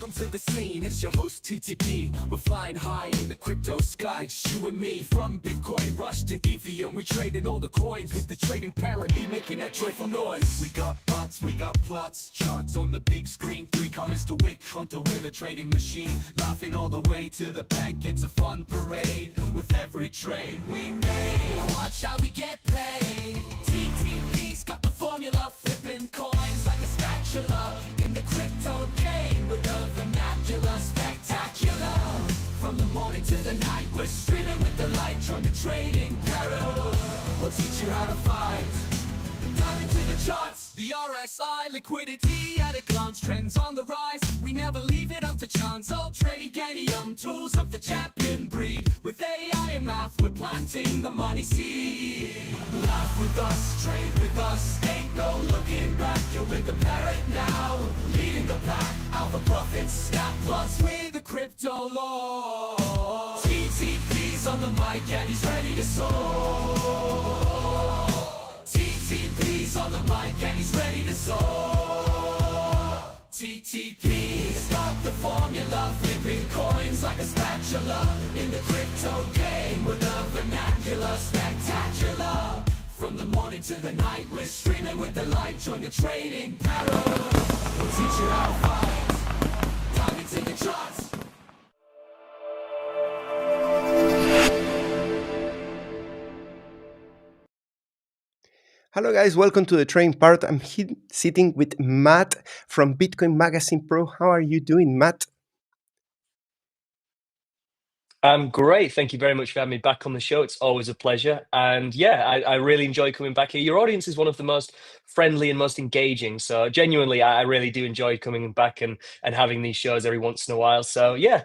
Welcome to the scene, it's your host TTP. We're flying high in the crypto sky, just you and me. From Bitcoin Rush to Ethereum, we trading all the coins. With the trading parody making that joyful noise. We got bots, we got plots, charts on the big screen. 3 comments to Wick, Hunter with a trading machine. Laughing all the way to the bank, it's a fun parade. With every trade we made, watch how we get paid. TTP's got the formula, flipping coins like a spatula. In the crypto game, with the vernacular, spectacular. From the morning to the night, we're streaming with the light, trying to trading parallel. We'll teach you how to fight. Dive into the charts, the RSI, liquidity at a glance, trends on the rise. We never leave it up to chance. All tradiganium tools of the champion breed. With AI and math, we're planting the money seed. Laugh with us, trade with us, ain't no looking back. You're with the parrot now, leading the pack. Alpha profits, snap plus with the crypto law. TTP's on the mic and he's ready to soar. TTP's on the mic and he's ready to soar. TTP's got the formula, flipping coins like a spatula. In the crypto game with a vernacular, spectacular. From the morning to the night, we're streaming with the light. Join the trading parallel. We'll teach you how to fight. Dive into the charts. Hello guys, welcome to the trading part. I'm sitting with Matt from Bitcoin Magazine Pro. How are you doing, Matt? I'm great. Thank you very much for having me back on the show. It's always a pleasure. And yeah, I really enjoy coming back here. Your audience is one of the most friendly and most engaging. So genuinely, I really do enjoy coming back and having these shows every once in a while. So yeah,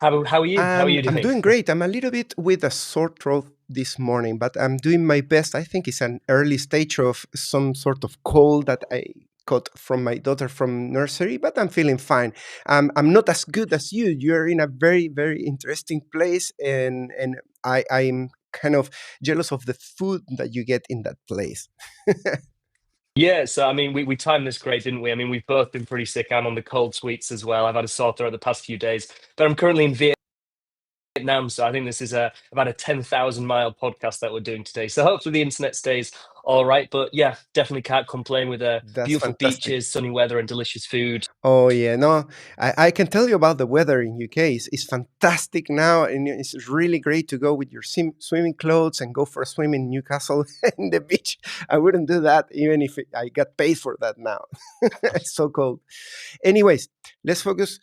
how are you? How are you I'm doing? doing great. I'm a little bit with a sore throat this morning, but I'm doing my best. I think it's an early stage of some sort of cold that I got from my daughter from nursery, but I'm feeling fine. I'm not as good as you. You're in a very, very interesting place, and I'm kind of jealous of the food that you get in that place. Yeah, so I mean, we timed this great, didn't we? I mean, we've both been pretty sick. I'm on the cold sweets as well. I've had a sore throat the past few days, but I'm currently in Vietnam, so I think this is about a 10,000-mile podcast that we're doing today. So hopefully the internet stays all right. But yeah, definitely can't complain with That's beautiful fantastic. beaches, sunny weather, and delicious food. Oh yeah, no, I can tell you about the weather in UK. It's fantastic now, and it's really great to go with your swimming clothes and go for a swim in Newcastle in the beach. I wouldn't do that even if I got paid for that now. It's so cold. Anyways, let's focus.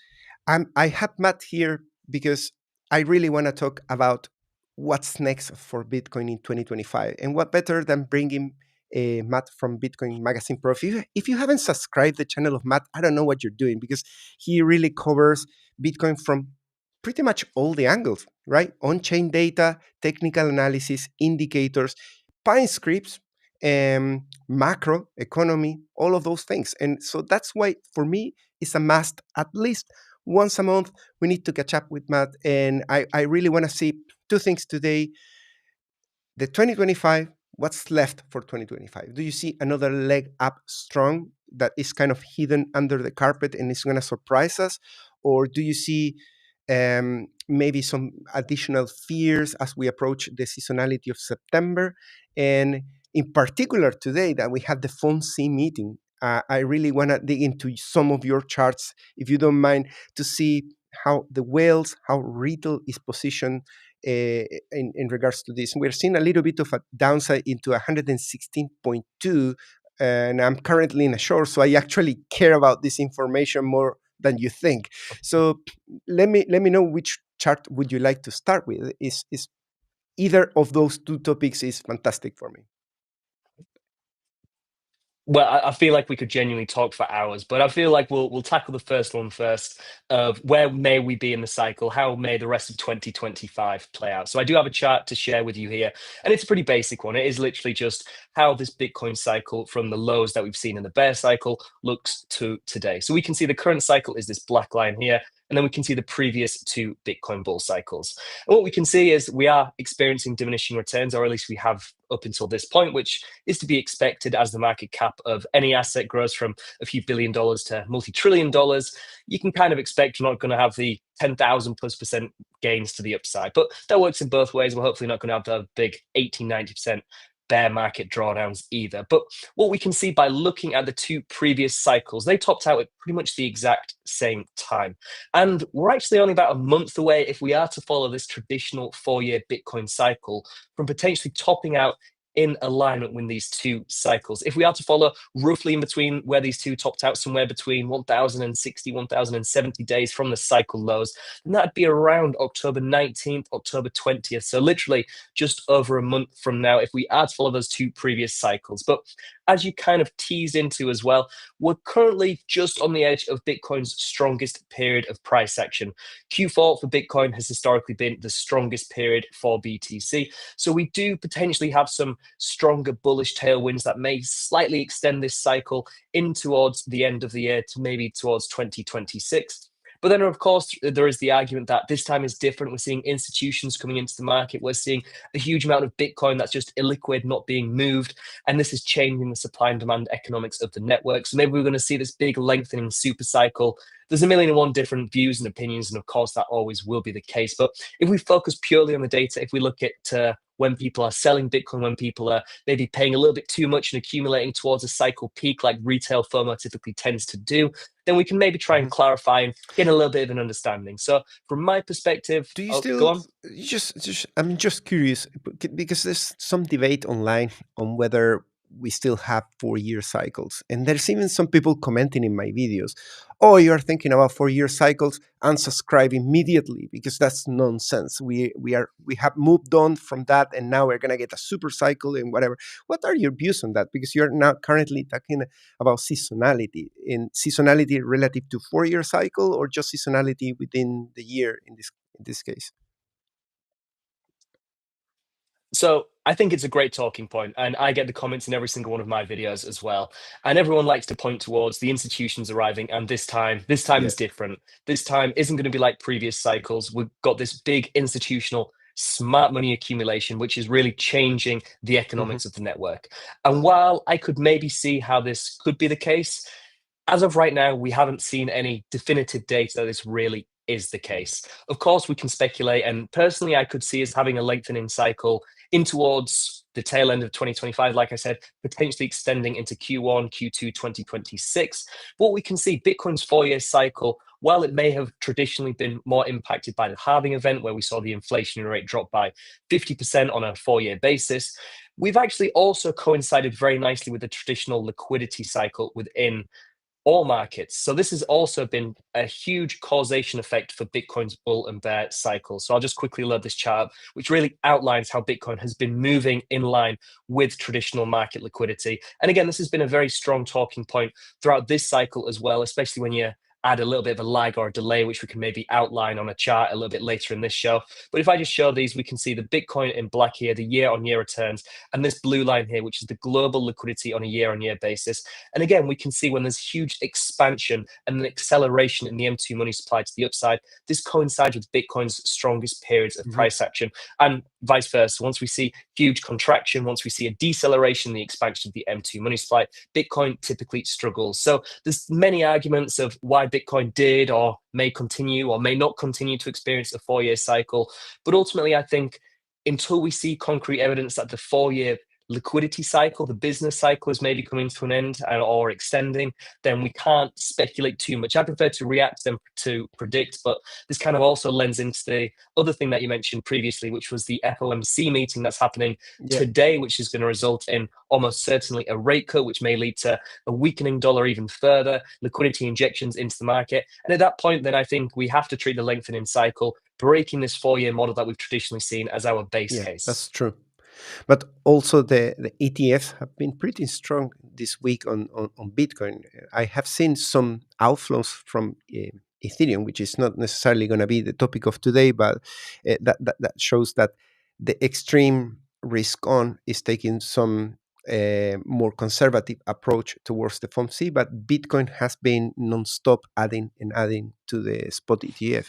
I have Matt here because I really want to talk about what's next for Bitcoin in 2025. And what better than bringing Matt from Bitcoin Magazine Pro. If you haven't subscribed the channel of Matt, I don't know what you're doing because he really covers Bitcoin from pretty much all the angles, right? On-chain data, technical analysis, indicators, Pine scripts, macro, economy, all of those things. And so that's why, for me, it's a must. At least once a month, we need to catch up with Matt. And I really want to see 2 things today. The 2025, what's left for 2025? Do you see another leg up strong that is kind of hidden under the carpet and is going to surprise us? Or do you see maybe some additional fears as we approach the seasonality of September? And in particular, today that we have the FOMC meeting, I really want to dig into some of your charts, if you don't mind, to see how the whales, how retail is positioned in regards to this. We're seeing a little bit of a downside into 116.2, and I'm currently in a short, so I actually care about this information more than you think. So let me know which chart would you like to start with. Is either of those 2 topics is fantastic for me. Well, I feel like we could genuinely talk for hours, but I feel like we'll tackle the first one first. Of where may we be in the cycle? How may the rest of 2025 play out? So I do have a chart to share with you here, and it's a pretty basic one. It is literally just how this Bitcoin cycle from the lows that we've seen in the bear cycle looks to today. So we can see the current cycle is this black line here. and then we can see the previous two Bitcoin bull cycles. And what we can see is we are experiencing diminishing returns, or at least we have up until this point, which is to be expected as the market cap of any asset grows from a few $billion to multi-trillion dollars. You can kind of expect you're not going to have the 10,000+% gains to the upside, but that works in both ways. We're hopefully not going to have the big 80-90% bear market drawdowns either. But what we can see by looking at the two previous cycles, they topped out at pretty much the exact same time. And we're actually only about a month away, if we are to follow this traditional 4-year Bitcoin cycle, from potentially topping out in alignment with these two cycles. If we are to follow roughly in between where these two topped out, somewhere between 1,060, 1,070 days from the cycle lows, then that'd be around October 19th, October 20th. So literally just over a month from now, if we are to follow those two previous cycles. But as you kind of tease into as well, we're currently just on the edge of Bitcoin's strongest period of price action. Q4 for Bitcoin has historically been the strongest period for BTC. So we do potentially have some stronger bullish tailwinds that may slightly extend this cycle in towards the end of the year to maybe towards 2026. But then, of course, there is the argument that this time is different. We're seeing institutions coming into the market. We're seeing a huge amount of Bitcoin that's just illiquid, not being moved. And this is changing the supply and demand economics of the network. So maybe we're going to see this big lengthening super cycle. There's a million and one different views and opinions. And of course, that always will be the case. But if we focus purely on the data, if we look at when people are selling Bitcoin, when people are maybe paying a little bit too much and accumulating towards a cycle peak like retail FOMO typically tends to do, then we can maybe try and clarify and get a little bit of an understanding. So from my perspective, Do you go still on. I'm just curious because there's some debate online on whether we still have 4-year cycles, and there's even some people commenting in my videos, oh, you're thinking about 4-year cycles, unsubscribe immediately because that's nonsense. We have moved on from that, and now we're gonna get a super cycle and whatever. What are your views on that? Because you're now currently talking about seasonality, in seasonality relative to 4-year cycle, or just seasonality within the year in this case. So I think it's a great talking point, and I get the comments in every single one of my videos as well. And everyone likes to point towards the institutions arriving, and this time is Yes. different. This time isn't going to be like previous cycles. We've got this big institutional smart money accumulation, which is really changing the Hmm. economics of the network. And while I could maybe see how this could be the case, as of right now, we haven't seen any definitive data that this really is the case. Of course, we can speculate, and personally, I could see us having a lengthening cycle in towards the tail end of 2025, like I said, potentially extending into Q1, Q2 2026. But we can see Bitcoin's 4-year cycle, while it may have traditionally been more impacted by the halving event, where we saw the inflation rate drop by 50% on a 4-year basis, we've actually also coincided very nicely with the traditional liquidity cycle within all markets. So this has also been a huge causation effect for Bitcoin's bull and bear cycle. So I'll just quickly load this chart, which really outlines how Bitcoin has been moving in line with traditional market liquidity. And again, this has been a very strong talking point throughout this cycle as well, especially when you add a little bit of a lag or a delay, which we can maybe outline on a chart a little bit later in this show. But if I just show these, we can see the Bitcoin in black here, the year-on-year returns, and this blue line here, which is the global liquidity on a year-on-year basis. And again, we can see when there's huge expansion and an acceleration in the M2 money supply to the upside, this coincides with Bitcoin's strongest periods of Hmm. price action, and vice versa. Once we see huge contraction, once we see a deceleration in the expansion of the M2 money supply, Bitcoin typically struggles. So there's many arguments of why Bitcoin did or may continue or may not continue to experience a 4-year cycle. But ultimately, I think until we see concrete evidence that the 4-year liquidity cycle, the business cycle is maybe coming to an end or extending, then we can't speculate too much. I prefer to react than to predict, but this kind of also lends into the other thing that you mentioned previously, which was the FOMC meeting that's happening Yeah. today, which is going to result in almost certainly a rate cut, which may lead to a weakening dollar even further, liquidity injections into the market. And at that point, then I think we have to treat the lengthening cycle, breaking this 4-year model that we've traditionally seen, as our base Yeah, case. that's true. But also the ETFs have been pretty strong this week on Bitcoin. I have seen some outflows from Ethereum, which is not necessarily going to be the topic of today, but that shows that the extreme risk on is taking some a more conservative approach towards the FOMC, but Bitcoin has been non-stop adding and adding to the spot ETF.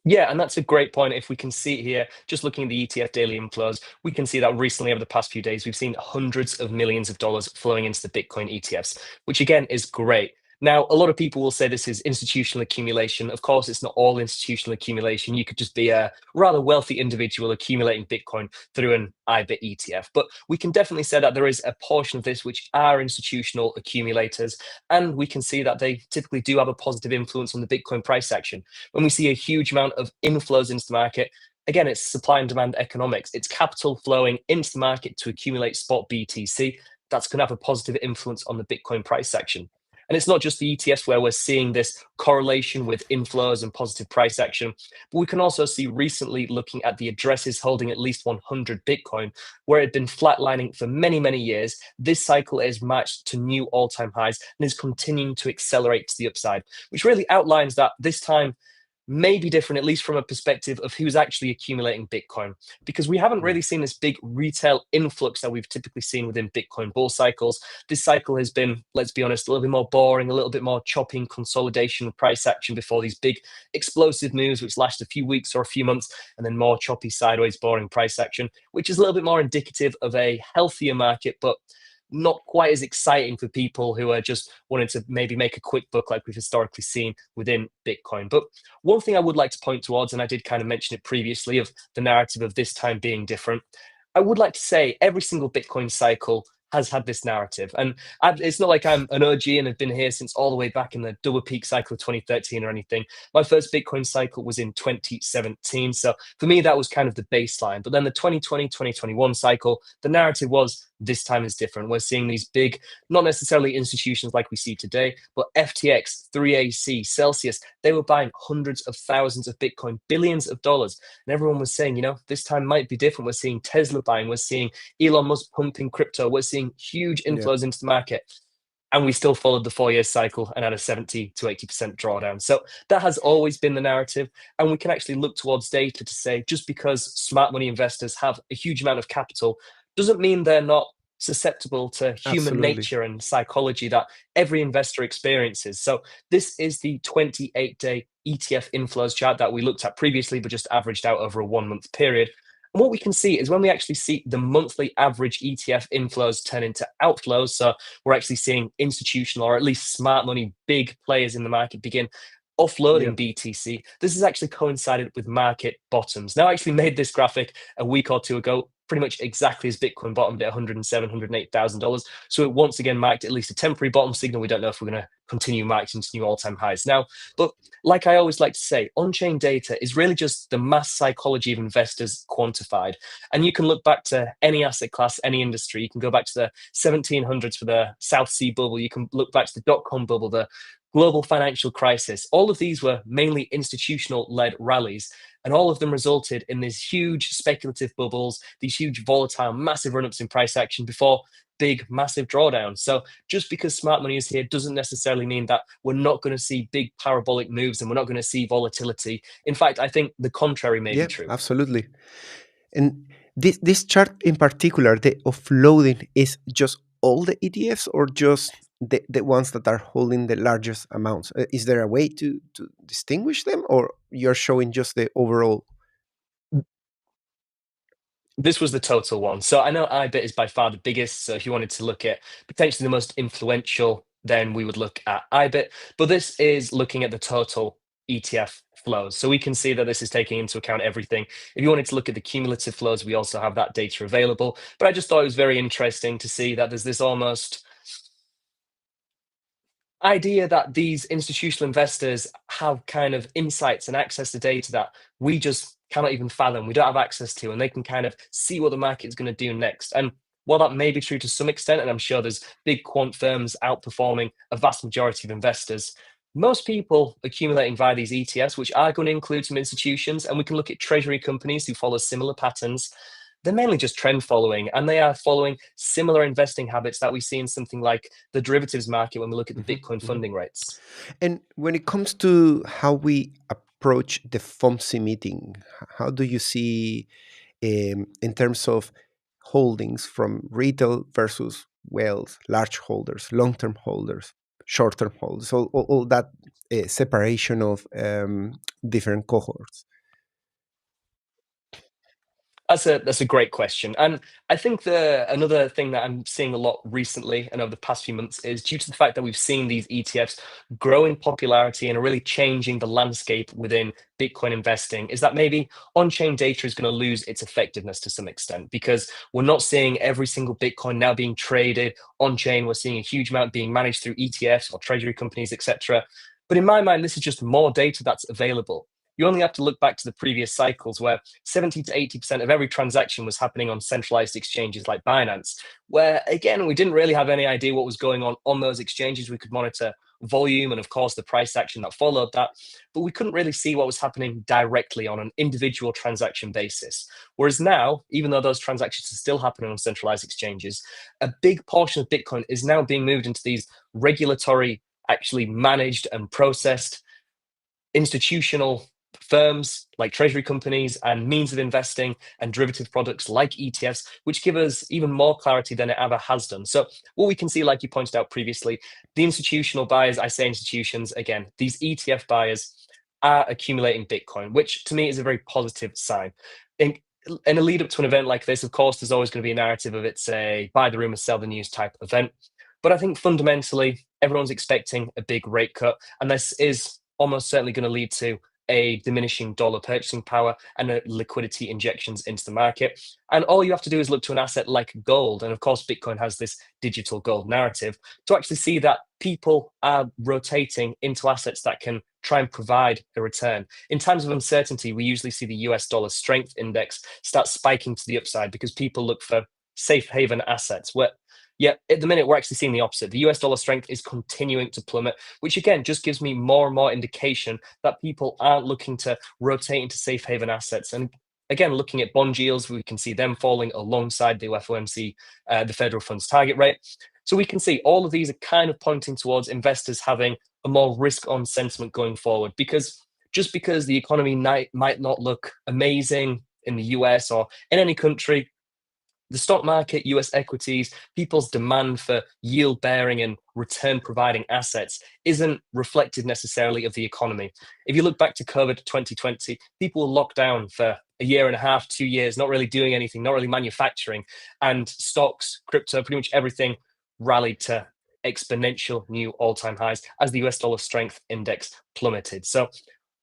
Yeah, and that's a great point. If we can see here, just looking at the ETF daily inflows, we can see that recently over the past few days, we've seen hundreds of millions of dollars flowing into the Bitcoin ETFs, which again is great. Now, a lot of people will say this is institutional accumulation. Of course, it's not all institutional accumulation. You could just be a rather wealthy individual accumulating Bitcoin through an IBIT ETF. But we can definitely say that there is a portion of this which are institutional accumulators, and we can see that they typically do have a positive influence on the Bitcoin price action. When we see a huge amount of inflows into the market, again, it's supply and demand economics. It's capital flowing into the market to accumulate spot BTC. That's going to have a positive influence on the Bitcoin price action. And it's not just the ETFs where we're seeing this correlation with inflows and positive price action, but we can also see recently looking at the addresses holding at least 100 Bitcoin, where it had been flatlining for many, many years. This cycle is matched to new all-time highs and is continuing to accelerate to the upside, which really outlines that this time may be different, at least from a perspective of who's actually accumulating Bitcoin, because we haven't really seen this big retail influx that we've typically seen within Bitcoin bull cycles. This cycle has been, let's be honest, a little bit more boring, a little bit more chopping consolidation price action before these big explosive moves, which last a few weeks or a few months, and then more choppy, sideways, boring price action, which is a little bit more indicative of a healthier market, but not quite as exciting for people who are just wanting to maybe make a quick buck like we've historically seen within Bitcoin. But one thing I would like to point towards, and I did kind of mention it previously, of the narrative of this time being different, I would like to say every single Bitcoin cycle has had this narrative. And it's not like I'm an OG and have been here since all the way back in the double peak cycle of 2013 or anything. My first Bitcoin cycle was in 2017. So for me, that was kind of the baseline. But then the 2020, 2021 cycle, the narrative was this time is different. We're seeing these big, not necessarily institutions like we see today, but FTX, 3AC, Celsius, they were buying hundreds of thousands of Bitcoin, billions of dollars. And everyone was saying, this time might be different. We're seeing Tesla buying, we're seeing Elon Musk pumping crypto, we're seeing huge Yeah, inflows into the market. And we still followed the 4-year cycle and had a 70 to 80% drawdown. So that has always been the narrative. And we can actually look towards data to say just because smart money investors have a huge amount of capital doesn't mean they're not susceptible to human absolutely. nature and psychology that every investor experiences. So this is the 28-day ETF inflows chart that we looked at previously, but just averaged out over a 1-month period. And what we can see is when we actually see the monthly average ETF inflows turn into outflows, so we're actually seeing institutional or at least smart money, big players in the market begin Yeah. offloading BTC. This has actually coincided with market bottoms. Now, I actually made this graphic a week or two ago, pretty much exactly as Bitcoin bottomed at $107,000, $108,000. So it once again marked at least a temporary bottom signal. We don't know if we're going to continue marking to new all-time highs now. But like I always like to say, on-chain data is really just the mass psychology of investors quantified. And you can look back to any asset class, any industry. You can go back to the 1700s for the South Sea bubble. You can look back to the dot-com bubble, the global financial crisis. All of these were mainly institutional-led rallies, and all of them resulted in these huge speculative bubbles, these huge volatile, massive run-ups in price action before big, massive drawdowns. So just because smart money is here doesn't necessarily mean that we're not going to see big parabolic moves and we're not going to see volatility. In fact, I think the contrary may be Yeah, true. absolutely. And this chart in particular, the offloading, is just all the ETFs or just the ones that are holding the largest amounts? Is there a way to distinguish them, or you're showing just the overall? This was the total one. So I know iBit is by far the biggest. So if you wanted to look at potentially the most influential, then we would look at iBit. But this is looking at the total ETF flows. So we can see that this is taking into account everything. If you wanted to look at the cumulative flows, we also have that data available. But I just thought it was very interesting to see that there's this almost idea that these institutional investors have kind of insights and access to data that we just cannot even fathom, we don't have access to, and they can kind of see what the market's going to do next. And while that may be true to some extent, and I'm sure there's big quant firms outperforming a vast majority of investors, most people accumulating via these ETFs, which are going to include some institutions, and we can look at treasury companies who follow similar patterns, they're mainly just trend following, and they are following similar investing habits that we see in something like the derivatives market when we look at the Mhm, Bitcoin mhm. funding rates. And when it comes to how we approach the FOMC meeting, how do you see in terms of holdings from retail versus wealth, large holders, long-term holders, short-term holders, so all that separation of different cohorts. That's a great question, and I think the another thing that I'm seeing a lot recently and over the past few months is due to the fact that we've seen these ETFs grow in popularity and are really changing the landscape within Bitcoin investing. Is that maybe on-chain data is going to lose its effectiveness to some extent because we're not seeing every single Bitcoin now being traded on-chain. We're seeing a huge amount being managed through ETFs or treasury companies, etc. But in my mind, this is just more data that's available. You only have to look back to the previous cycles where 70 to 80% of every transaction was happening on centralized exchanges like Binance, where again, we didn't really have any idea what was going on those exchanges. We could monitor volume and, of course, the price action that followed that, but we couldn't really see what was happening directly on an individual transaction basis. Whereas now, even though those transactions are still happening on centralized exchanges, a big portion of Bitcoin is now being moved into these regulatory, actually managed and processed institutional firms like treasury companies and means of investing and derivative products like ETFs, which give us even more clarity than it ever has done. So what we can see, like you pointed out previously, the institutional buyers, I say institutions, again, these ETF buyers are accumulating Bitcoin, which to me is a very positive sign. In a lead up to an event like this, of course, there's always going to be a narrative of it's a buy the rumor, sell the news type event. But I think fundamentally, everyone's expecting a big rate cut, and this is almost certainly going to lead to a diminishing dollar purchasing power and liquidity injections into the market. And all you have to do is look to an asset like gold. And of course, Bitcoin has this digital gold narrative to actually see that people are rotating into assets that can try and provide a return. In times of uncertainty, we usually see the US dollar strength index start spiking to the upside because people look for safe haven assets. Where yeah, at the minute, we're actually seeing the opposite. The US dollar strength is continuing to plummet, which again just gives me more and more indication that people aren't looking to rotate into safe haven assets. And again, looking at bond yields, we can see them falling alongside the FOMC, the federal funds target rate. So we can see all of these are kind of pointing towards investors having a more risk on sentiment going forward, because just because the economy might not look amazing in the US or in any country, the stock market, US equities, people's demand for yield bearing and return providing assets isn't reflective necessarily of the economy. If you look back to COVID 2020, people were locked down for a year and a half, 2 years, not really doing anything, not really manufacturing, and stocks, crypto, pretty much everything rallied to exponential new all-time highs as the US dollar strength index plummeted. So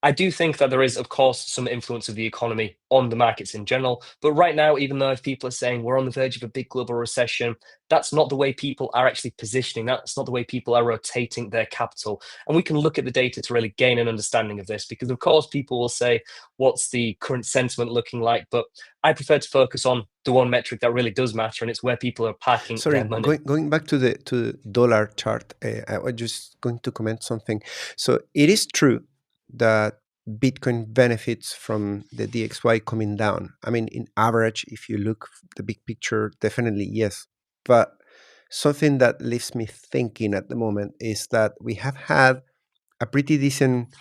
I do think that there is, of course, some influence of the economy on the markets in general. But right now, even though if people are saying we're on the verge of a big global recession, that's not the way people are actually positioning. That's not the way people are rotating their capital. And we can look at the data to really gain an understanding of this, because, of course, people will say, what's the current sentiment looking like? But I prefer to focus on the one metric that really does matter, and it's where people are parking Sorry, their money. going back to the dollar chart, I was just going to comment something. So it is true that Bitcoin benefits from the DXY coming down. I mean, in average, if you look the big picture, definitely yes. But something that leaves me thinking at the moment is that we have had a pretty decent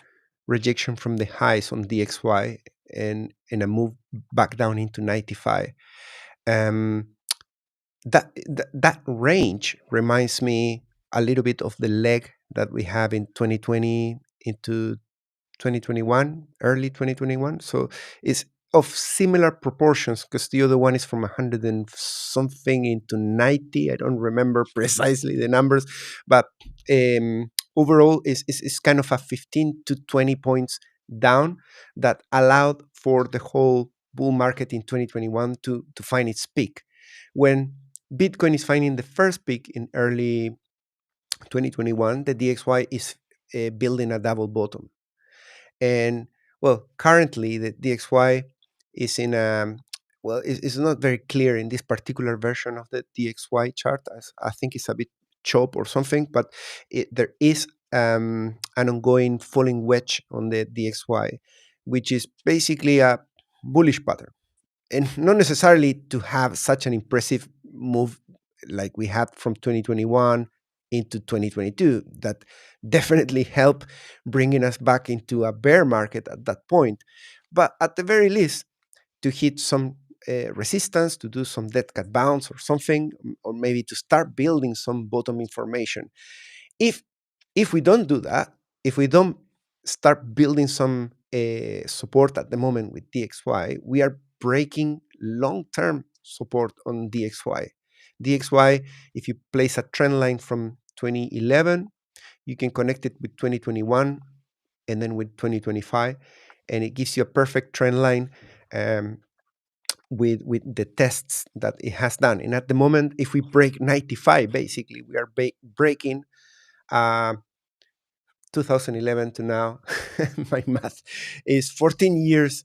rejection from the highs on DXY and a move back down into 95. Um, that range reminds me a little bit of the leg that we have in 2020 into 2021, early 2021. So it's of similar proportions because the other one is from 100 and something into 90. I don't remember precisely the numbers, but overall is kind of a 15 to 20 points down that allowed for the whole bull market in 2021 to find its peak. When Bitcoin is finding the first peak in early 2021, the DXY is building a double bottom. And well, currently the DXY is in a well, it's not very clear in this particular version of the DXY chart. I think it's a bit chop or something, but there is an ongoing falling wedge on the DXY, which is basically a bullish pattern, and not necessarily to have such an impressive move like we had from 2021 into 2022 that definitely helped bringing us back into a bear market at that point, but at the very least to hit some resistance, to do some dead cat bounce or something, or maybe to start building some bottom information. If we don't do that, if we don't start building some support at the moment with DXY, we are breaking long-term support on DXY. DXY, if you place a trend line from 2011, you can connect it with 2021 and then with 2025, and it gives you a perfect trend line with the tests that it has done. And at the moment, if we break 95, basically, we are breaking 2011 to now, my math is 14 years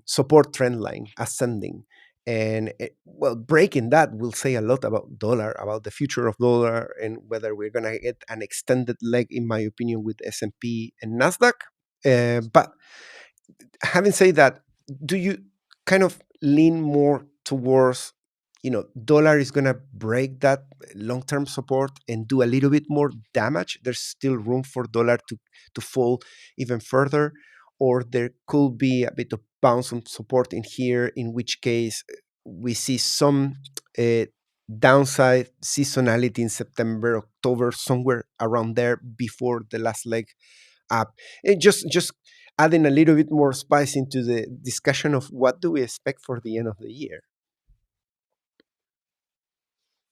support trend line ascending. And well, breaking that will say a lot about dollar, about the future of dollar, and whether we're going to get an extended leg, in my opinion, with S&P and Nasdaq. But having said that, do you kind of lean more towards, dollar is going to break that long-term support and do a little bit more damage? There's still room for dollar to fall even further, or there could be a bit of bounce on support in here, in which case we see some downside seasonality in September, October, somewhere around there before the last leg up. And just adding a little bit more spice into the discussion of what do we expect for the end of the year.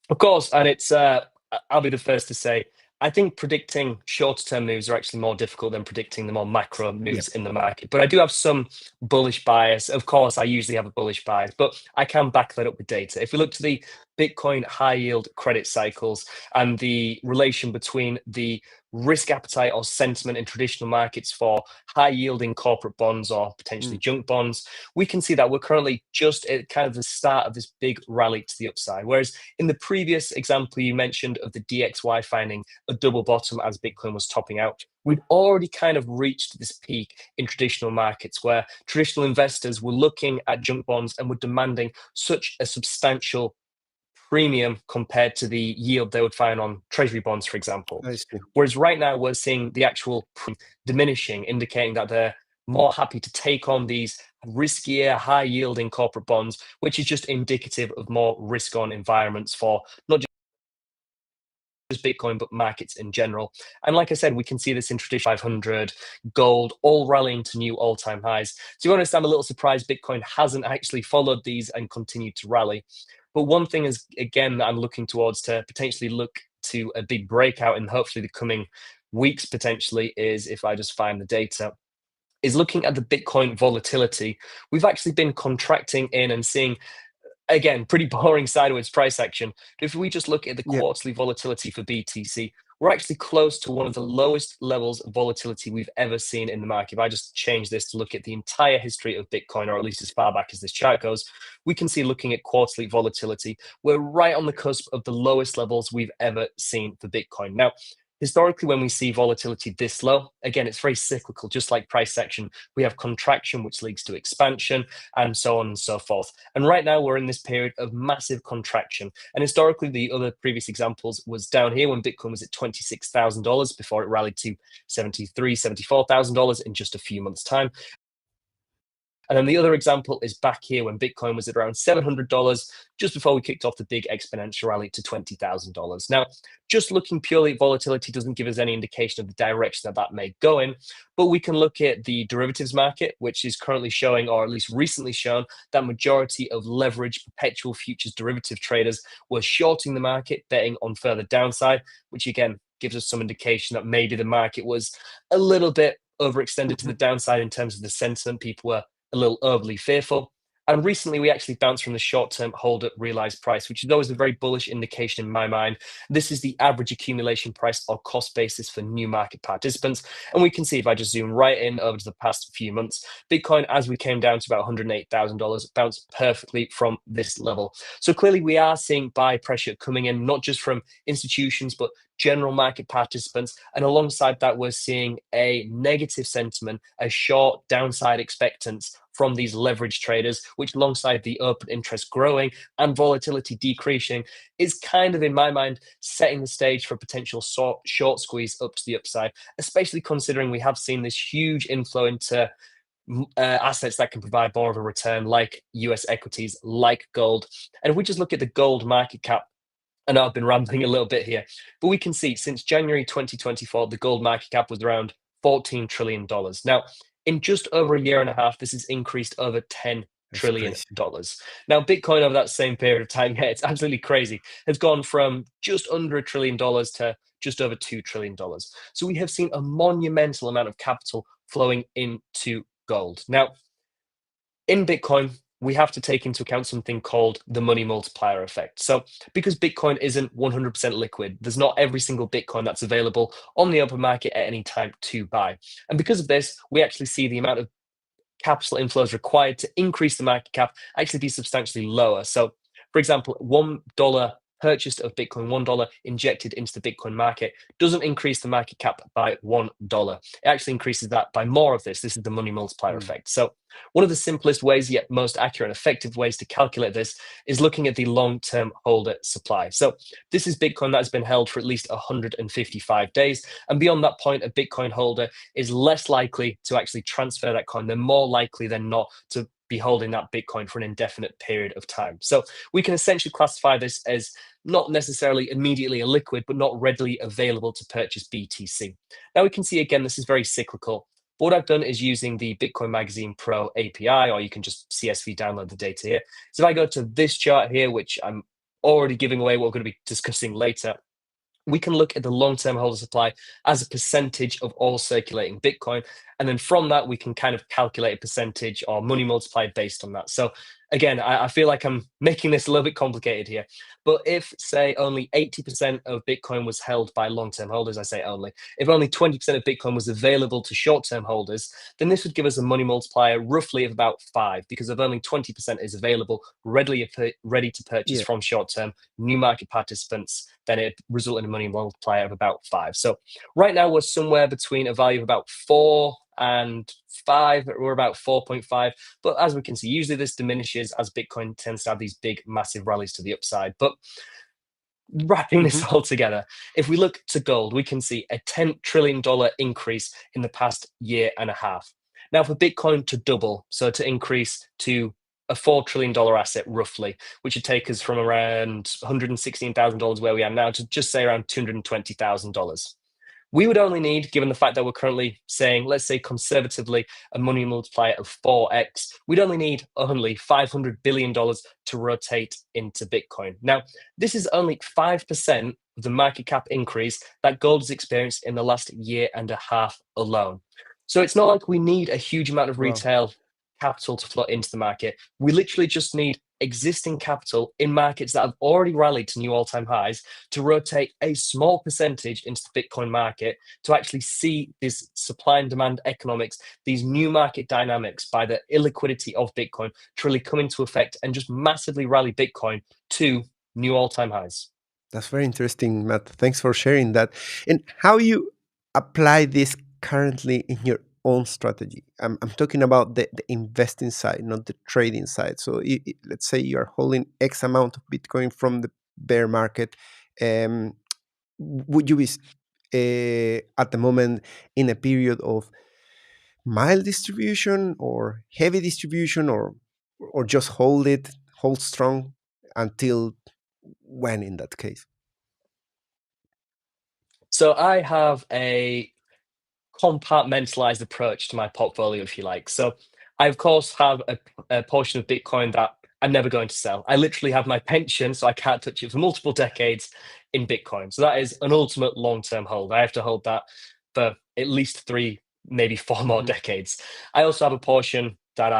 Of course, and it's I'll be the first to say, I think predicting shorter term moves are actually more difficult than predicting the more macro Yeah, moves in the market. But I do have some bullish bias. Of course, I usually have a bullish bias, but I can back that up with data. If we look to the Bitcoin high yield credit cycles and the relation between the risk appetite or sentiment in traditional markets for high yielding corporate bonds or potentially mm, junk bonds, we can see that we're currently just at kind of the start of this big rally to the upside. Whereas in the previous example you mentioned of the DXY finding a double bottom as Bitcoin was topping out, we'd already kind of reached this peak in traditional markets where traditional investors were looking at junk bonds and were demanding such a substantial premium compared to the yield they would find on treasury bonds, for example. I see. Whereas right now we're seeing the actual diminishing, indicating that they're more happy to take on these riskier, high yielding corporate bonds, which is just indicative of more risk on environments for not just Bitcoin, but markets in general. And like I said, we can see this in traditional 500, gold, all rallying to new all-time highs. To be honest, I'm a little surprised Bitcoin hasn't actually followed these and continued to rally. But one thing is, again, that I'm looking towards to potentially look to a big breakout in hopefully the coming weeks, potentially, is if I just find the data, is looking at the Bitcoin volatility. We've actually been contracting in and seeing, again, pretty boring sideways price action. But if we just look at the Yeah, quarterly volatility for BTC, we're actually close to one of the lowest levels of volatility we've ever seen in the market. If I just change this to look at the entire history of Bitcoin, or at least as far back as this chart goes, we can see, looking at quarterly volatility, we're right on the cusp of the lowest levels we've ever seen for Bitcoin. Now, historically, when we see volatility this low, again, it's very cyclical, just like price action. We have contraction, which leads to expansion, and so on and so forth. And right now, we're in this period of massive contraction. And historically, the other previous examples was down here when Bitcoin was at $26,000 before it rallied to $73,000, $74,000 in just a few months' time. And then the other example is back here when Bitcoin was at around $700 just before we kicked off the big exponential rally to $20,000. Now, just looking purely at volatility doesn't give us any indication of the direction that that may go in, but we can look at the derivatives market, which is currently showing, or at least recently shown, that majority of leveraged perpetual futures derivative traders were shorting the market, betting on further downside, which again gives us some indication that maybe the market was a little bit overextended to the downside in terms of the sentiment. People were a little overly fearful. And recently, we actually bounced from the short-term hold at realized price, which is always a very bullish indication in my mind. This is the average accumulation price or cost basis for new market participants. And we can see, if I just zoom right in over to the past few months, Bitcoin, as we came down to about $108,000, bounced perfectly from this level. So clearly, we are seeing buy pressure coming in, not just from institutions, but general market participants. And alongside that, we're seeing a negative sentiment, a short downside expectance from these leverage traders, which alongside the open interest growing and volatility decreasing is kind of, in my mind, setting the stage for a potential short squeeze up to the upside, especially considering we have seen this huge inflow into assets that can provide more of a return, like US equities, like gold. And if we just look at the gold market cap, I know I've been rambling a little bit here, but we can see since January 2024, the gold market cap was around $14 trillion. Now, in just over a year and a half, this has increased over $10 That's trillion. crazy. Now, Bitcoin over that same period of time, yeah, it's absolutely crazy, has gone from just under $1 trillion to just over $2 trillion. So we have seen a monumental amount of capital flowing into gold. Now, in Bitcoin, we have to take into account something called the money multiplier effect. So, because Bitcoin isn't 100% liquid, there's not every single Bitcoin that's available on the open market at any time to buy. And because of this, we actually see the amount of capital inflows required to increase the market cap actually be substantially lower. So, for example, $1 purchased of Bitcoin, $1 injected into the Bitcoin market doesn't increase the market cap by $1. It actually increases that by more of this. This is the money multiplier Mm. effect. So, one of the simplest ways, yet most accurate and effective ways to calculate this is looking at the long-term holder supply. So, this is Bitcoin that has been held for at least 155 days. And beyond that point, a Bitcoin holder is less likely to actually transfer that coin. They're more likely than not to be holding that Bitcoin for an indefinite period of time. So we can essentially classify this as not necessarily immediately illiquid, but not readily available to purchase BTC. Now we can see again, this is very cyclical. But what I've done is using the Bitcoin Magazine Pro API, or you can just CSV download the data here. So if I go to this chart here, which I'm already giving away what we're going to be discussing later, we can look at the long-term holder supply as a percentage of all circulating Bitcoin. And then from that, we can kind of calculate a percentage or money multiplied based on that. So again, I feel like I'm making this a little bit complicated here. But if, say, only 80% of Bitcoin was held by long-term holders, I say only, if only 20% of Bitcoin was available to short-term holders, then this would give us a money multiplier roughly of about 5, because if only 20% is available, ready to purchase Yeah. from short-term new market participants, then it result in a money multiplier of about 5. So right now we're somewhere between a value of about 4 and 5. We're about 4.5. But as we can see, usually this diminishes as Bitcoin tends to have these big, massive rallies to the upside. But wrapping this Mhm. all together, if we look to gold, we can see a $10 trillion increase in the past year and a half. Now, for Bitcoin to double, so to increase to a $4 trillion asset roughly, which would take us from around $116,000 where we are now to just say around $220,000. We would only need, given the fact that we're currently saying, let's say conservatively, a money multiplier of 4x, we'd only need $500 billion to rotate into Bitcoin. Now, this is only 5% of the market cap increase that gold has experienced in the last year and a half alone. So it's not like we need a huge amount of Wow. retail capital to flow into the market. We literally just need existing capital in markets that have already rallied to new all-time highs to rotate a small percentage into the Bitcoin market to actually see this supply and demand economics, these new market dynamics by the illiquidity of Bitcoin to really come into effect and just massively rally Bitcoin to new all-time highs. That's very interesting, Matt. Thanks for sharing that. And how you apply this currently in your own strategy. I'm talking about the investing side, not the trading side. So let's say you are holding X amount of Bitcoin from the bear market. Um, would you be at the moment in a period of mild distribution or heavy distribution, or just hold strong until when in that case? So I have a compartmentalized approach to my portfolio, if you like. So I, of course, have a portion of Bitcoin that I'm never going to sell. I literally have my pension, so I can't touch it for multiple decades in Bitcoin. So that is an ultimate long-term hold. I have to hold that for at least 3, maybe 4 more Mhm. decades. I also have a portion that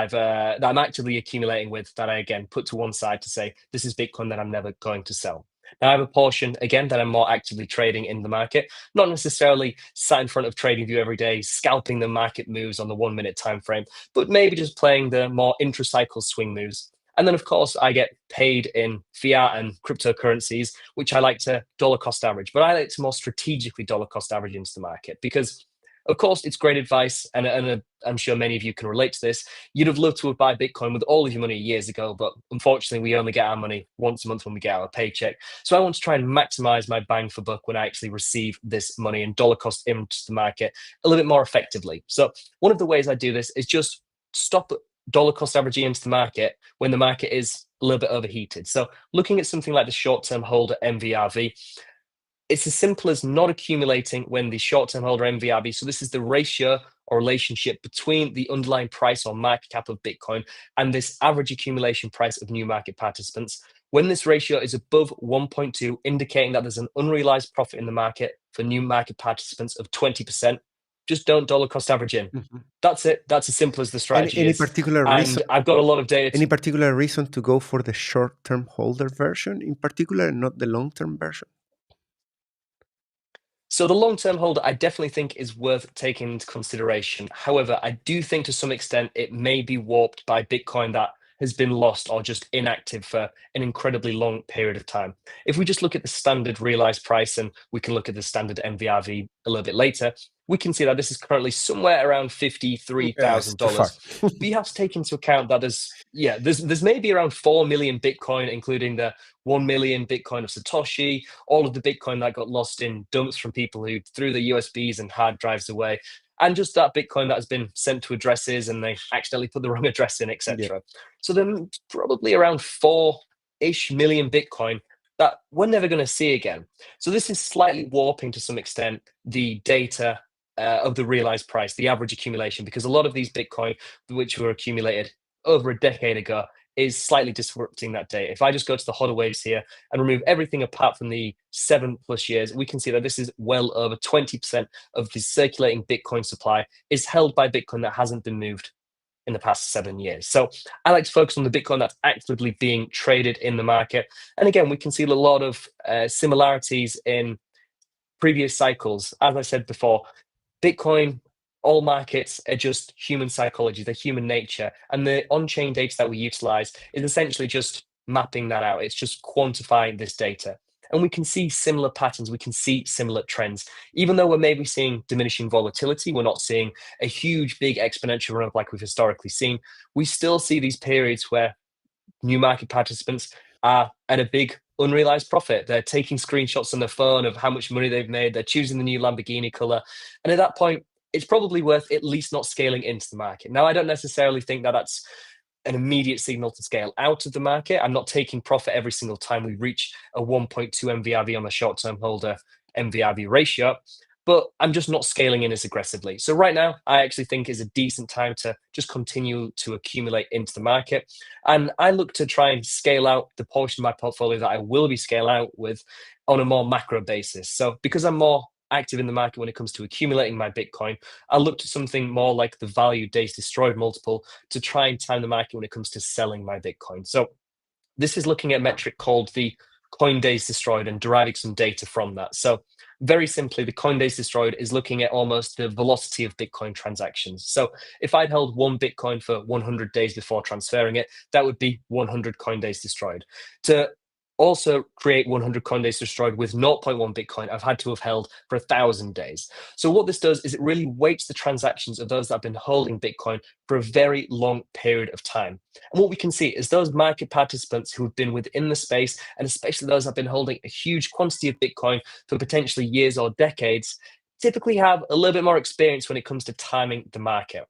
I'm actively accumulating with that I again put to one side to say this is Bitcoin that I'm never going to sell. Now I have a portion again that I'm more actively trading in the market, not necessarily sat in front of TradingView every day, scalping the market moves on the 1 minute time frame, but maybe just playing the more intra-cycle swing moves. And then, of course, I get paid in fiat and cryptocurrencies, which I like to dollar cost average, but I like to more strategically dollar cost average into the market because, of course, it's great advice. And I'm sure many of you can relate to this. You'd have loved to have buy Bitcoin with all of your money years ago, but unfortunately, we only get our money once a month when we get our paycheck. So I want to try and maximize my bang for buck when I actually receive this money and dollar cost into the market a little bit more effectively. So one of the ways I do this is just stop dollar cost averaging into the market when the market is a little bit overheated. So looking at something like the short-term holder MVRV, it's as simple as not accumulating when the short-term holder MVRV. So this is the ratio or relationship between the underlying price or market cap of Bitcoin and this average accumulation price of new market participants. When this ratio is above 1.2, indicating that there's an unrealized profit in the market for new market participants of 20%, just don't dollar cost average in. Mhm. That's it. That's as simple as the strategy Any is. particular reason? And I've got a lot of data. Any particular reason to go for the short-term holder version in particular, not the long-term version? So the long-term holder, I definitely think is worth taking into consideration. However, I do think to some extent it may be warped by Bitcoin that has been lost or just inactive for an incredibly long period of time. If we just look at the standard realized price and we can look at the standard MVRV a little bit later, we can see that this is currently somewhere around Yeah, it's too far. $53,000. But you have to take into account that there's maybe around 4 million Bitcoin, including the 1 million Bitcoin of Satoshi, all of the Bitcoin that got lost in dumps from people who threw the USBs and hard drives away, and just that Bitcoin that has been sent to addresses and they accidentally put the wrong address in, Yeah. etc. So then probably around 4-ish million Bitcoin that we're never going to see again. So this is slightly warping to some extent the data of the realized price, the average accumulation, because a lot of these Bitcoin which were accumulated over a decade ago is slightly disrupting that data. If I just go to the hodl waves here and remove everything apart from the 7+ years, we can see that this is well over 20% of the circulating Bitcoin supply is held by Bitcoin that hasn't been moved in the past 7 years. So I like to focus on the Bitcoin that's actively being traded in the market. And again, we can see a lot of similarities in previous cycles. As I said before, Bitcoin, all markets are just human psychology, they're human nature. And the on chain data that we utilize is essentially just mapping that out. It's just quantifying this data. And we can see similar patterns, we can see similar trends. Even though we're maybe seeing diminishing volatility, we're not seeing a huge, big exponential run up like we've historically seen. We still see these periods where new market participants are at a big unrealized profit. They're taking screenshots on their phone of how much money they've made. They're choosing the new Lamborghini color. And at that point, it's probably worth at least not scaling into the market. Now, I don't necessarily think that that's an immediate signal to scale out of the market. I'm not taking profit every single time we reach a 1.2 MVRV on the short-term holder MVRV ratio, but I'm just not scaling in as aggressively. So right now, I actually think is a decent time to just continue to accumulate into the market. And I look to try and scale out the portion of my portfolio that I will be scale out with on a more macro basis. So because I'm more active in the market when it comes to accumulating my Bitcoin, I look to something more like the value days destroyed multiple to try and time the market when it comes to selling my Bitcoin. So this is looking at a metric called the coin days destroyed and deriving some data from that. So very simply, the coin days destroyed is looking at almost the velocity of Bitcoin transactions. So if I'd held one Bitcoin for 100 days before transferring it, that would be 100 coin days destroyed. To also create 100 coin days destroyed with 0.1 Bitcoin, I've had to have held for 1,000 days. So what this does is it really weights the transactions of those that have been holding Bitcoin for a very long period of time. And what we can see is those market participants who have been within the space, and especially those that have been holding a huge quantity of Bitcoin for potentially years or decades, typically have a little bit more experience when it comes to timing the market.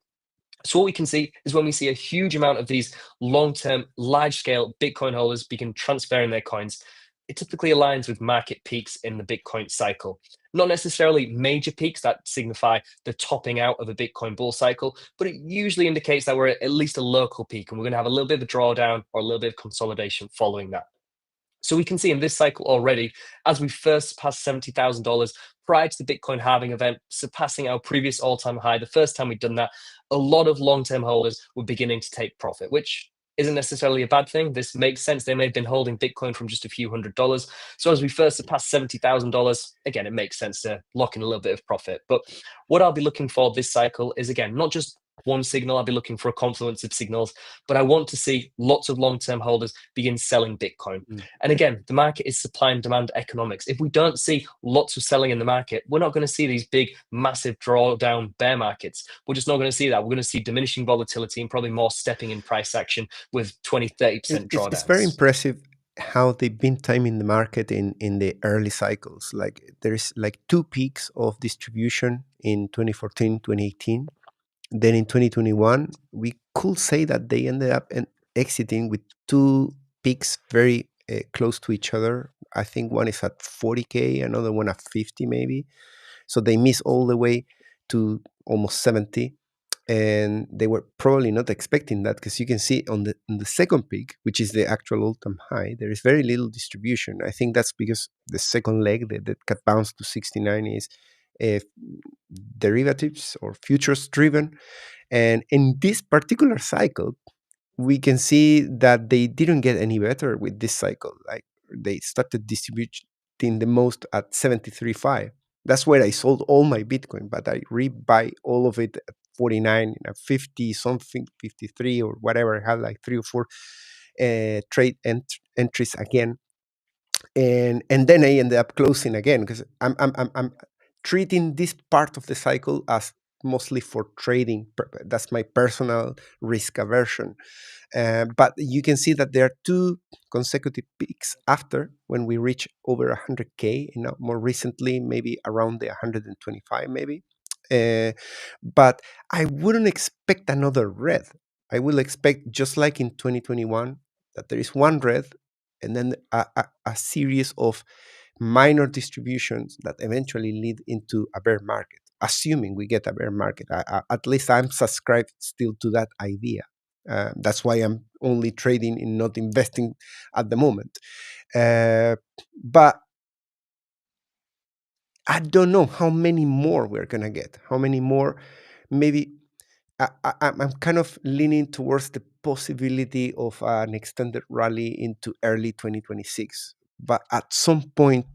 So what we can see is when we see a huge amount of these long-term, large-scale Bitcoin holders begin transferring their coins, it typically aligns with market peaks in the Bitcoin cycle. Not necessarily major peaks that signify the topping out of a Bitcoin bull cycle, but it usually indicates that we're at least a local peak and we're going to have a little bit of a drawdown or a little bit of consolidation following that. So we can see in this cycle already, as we first surpassed $70,000 prior to the Bitcoin halving event, surpassing our previous all-time high, the first time we'd done that, a lot of long-term holders were beginning to take profit, which isn't necessarily a bad thing. This makes sense. They may have been holding Bitcoin from just a few $100s. So as we first surpassed $70,000, again, it makes sense to lock in a little bit of profit. But what I'll be looking for this cycle is, again, not just one signal. I'll be looking for a confluence of signals, but I want to see lots of long-term holders begin selling Bitcoin. And again, the market is supply and demand economics. If we don't see lots of selling in the market, we're not going to see these big, massive drawdown bear markets. We're just not going to see that. We're going to see diminishing volatility and probably more stepping in price action with 20-30% drawdowns. It's very impressive how they've been timing the market in the early cycles. Like there's like two peaks of distribution in 2014, 2018. Then in 2021, we could say that they ended up exiting with two peaks very close to each other. I think one is at 40K, another one at 50 maybe. So they miss all the way to almost 70. And they were probably not expecting that, because you can see on the second peak, which is the actual all-time high, there is very little distribution. I think that's because the second leg that got bounced to 69 is uh, derivatives or futures driven. And in this particular cycle, we can see that they didn't get any better with this cycle. Like, they started distributing the most at 73.5. That's where I sold all my Bitcoin, but I rebuy all of it at 49, at 50 something, 53 or whatever. I had like three or four trade entries again, and then I ended up closing again, because I'm treating this part of the cycle as mostly for trading. That's my personal risk aversion. But you can see that there are two consecutive peaks after, when we reach over 100K, more recently, maybe around the 125, maybe. Uh, but I wouldn't expect another red. I will expect, just like in 2021, that there is one red, and then a series of minor distributions that eventually lead into a bear market, assuming we get a bear market. At least I'm subscribed still to that idea. That's why I'm only trading and not investing at the moment. But I don't know how many more we're going to get. How many more? Maybe I'm kind of leaning towards the possibility of an extended rally into early 2026. But at some point,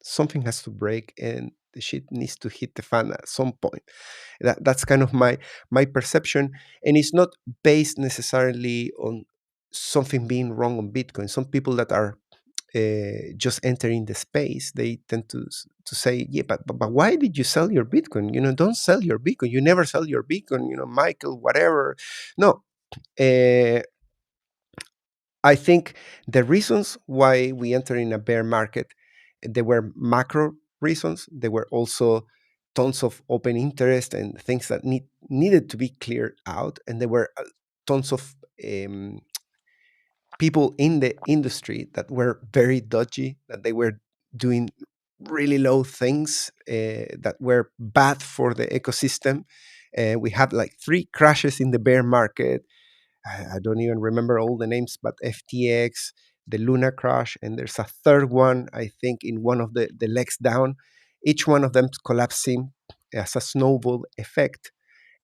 something has to break, and the shit needs to hit the fan at some point. That's kind of my perception, and it's not based necessarily on something being wrong on Bitcoin. Some people that are just entering the space, they tend to say, yeah, but why did you sell your Bitcoin? Don't sell your Bitcoin. You never sell your Bitcoin. Michael, whatever. No. uh, I think the reasons why we enter in a bear market, there were macro reasons. There were also tons of open interest and things that needed to be cleared out, and there were tons of people in the industry that were very dodgy, that they were doing really low things that were bad for the ecosystem. We had like three crashes in the bear market. I don't even remember all the names, but FTX, the Luna crash, and there's a third one, I think, in one of the legs down. Each one of them collapsing as a snowball effect,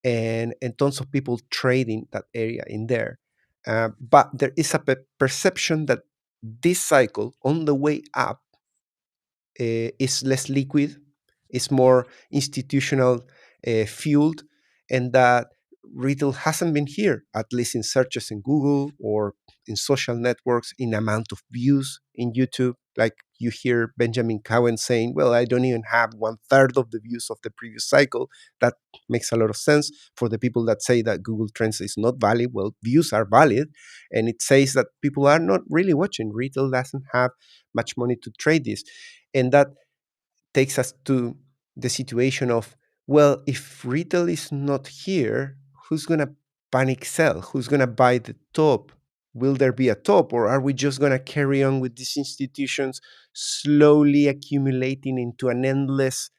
and tons of people trading that area in there. But there is a perception that this cycle on the way up is less liquid, is more institutional fueled, and that retail hasn't been here, at least in searches in Google or in social networks, in amount of views in YouTube. Like, you hear Benjamin Cowen saying, well, I don't even have 1/3 of the views of the previous cycle. That makes a lot of sense for the people that say that Google Trends is not valid. Well, views are valid, and it says that people are not really watching. Retail doesn't have much money to trade this. And that takes us to the situation of, well, if retail is not here, who's going to panic sell? Who's going to buy the top? Will there be a top, or are we just going to carry on with these institutions slowly accumulating into an endless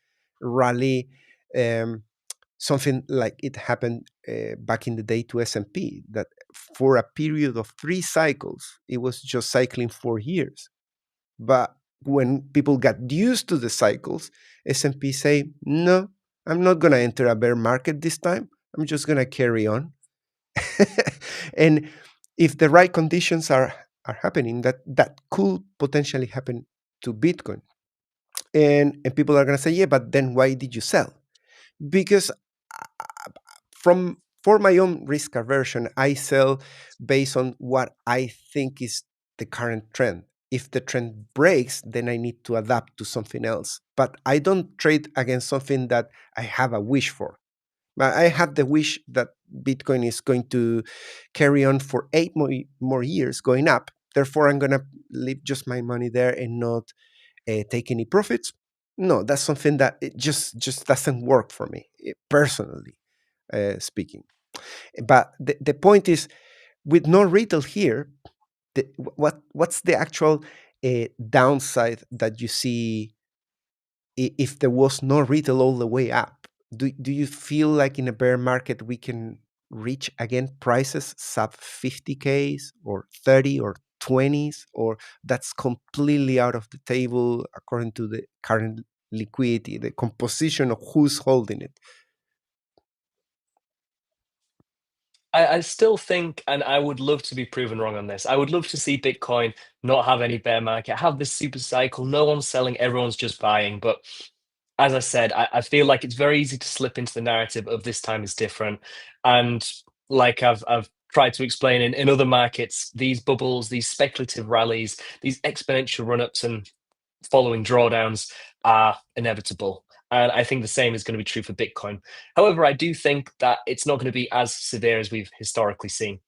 rally? Something like it happened back in the day to S&P, that for a period of 3 cycles, it was just cycling for years. But when people got used to the cycles, S&P say, no, I'm not going to enter a bear market this time. I'm just going to carry on. And if the right conditions are happening, that could potentially happen to Bitcoin. And people are going to say, yeah, but then why did you sell? Because for my own risk aversion, I sell based on what I think is the current trend. If the trend breaks, then I need to adapt to something else. But I don't trade against something that I have a wish for. I have the wish that Bitcoin is going to carry on for 8 more years going up. Therefore, I'm going to leave just my money there and not take any profits. No, that's something that it just doesn't work for me personally. speaking. But the point is, with no retail here, what's the actual downside that you see if there was no retail all the way up? Do you feel like in a bear market we can reach again prices sub 50Ks or 30 or 20s, or that's completely out of the table according to the current liquidity, the composition of who's holding it? I still think, and I would love to be proven wrong on this. I would love to see Bitcoin not have any bear market, have this super cycle. No one's selling, everyone's just buying. But as I said, I feel like it's very easy to slip into the narrative of this time is different. And like I've tried to explain in other markets, these bubbles, these speculative rallies, these exponential run-ups and following drawdowns are inevitable. And I think the same is going to be true for Bitcoin. However, I do think that it's not going to be as severe as we've historically seen.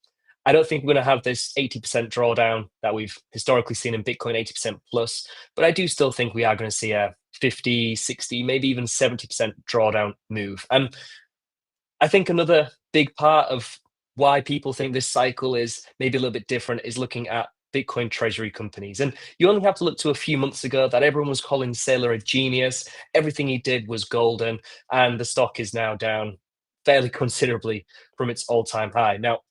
I don't think we're going to have this 80% drawdown that we've historically seen in Bitcoin, 80% plus, but I do still think we are going to see a 50, 60, maybe even 70% drawdown move. And I think another big part of why people think this cycle is maybe a little bit different is looking at Bitcoin treasury companies. And you only have to look to a few months ago that everyone was calling Saylor a genius. Everything he did was golden, and the stock is now down fairly considerably from its all-time high. Now,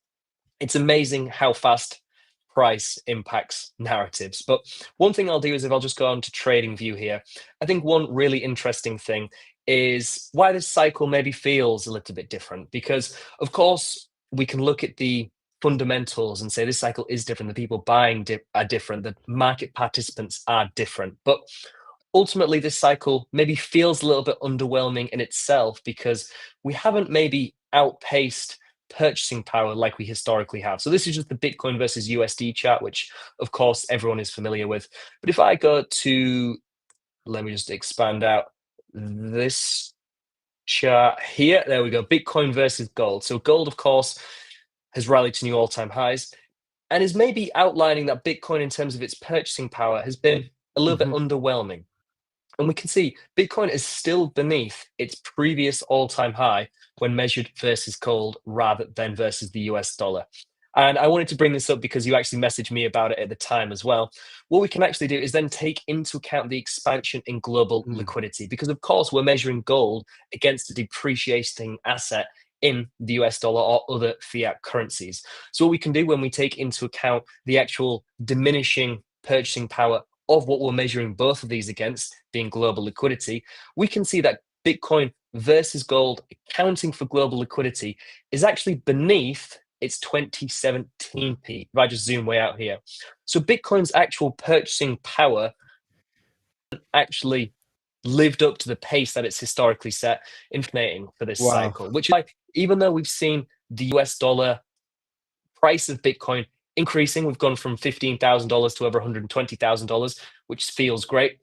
it's amazing how fast price impacts narratives. But one thing I'll do is if I'll just go on to trading view here, I think one really interesting thing is why this cycle maybe feels a little bit different. Because of course we can look at the fundamentals and say this cycle is different. The people buying are different. The market participants are different. But ultimately this cycle maybe feels a little bit underwhelming in itself because we haven't maybe outpaced purchasing power like we historically have. So this is just the Bitcoin versus USD chart, which of course everyone is familiar with. But if I go to, let me just expand out this chart here, there we go, Bitcoin versus gold. So gold, of course, has rallied to new all-time highs and is maybe outlining that Bitcoin in terms of its purchasing power has been a little bit Hmm. underwhelming. And we can see Bitcoin is still beneath its previous all-time high when measured versus gold rather than versus the US dollar. And I wanted to bring this up because you actually messaged me about it at the time as well. What we can actually do is then take into account the expansion in global Mm. liquidity, because of course we're measuring gold against a depreciating asset in the US dollar or other fiat currencies. So what we can do when we take into account the actual diminishing purchasing power of what we're measuring both of these against, being global liquidity, we can see that Bitcoin versus gold, accounting for global liquidity, is actually beneath its 2017 peak. If I just zoom way out here. So Bitcoin's actual purchasing power actually lived up to the pace that it's historically set, inflating for this Wow. cycle, which is why even though we've seen the US dollar price of Bitcoin increasing, we've gone from $15,000 to over $120,000, which feels great.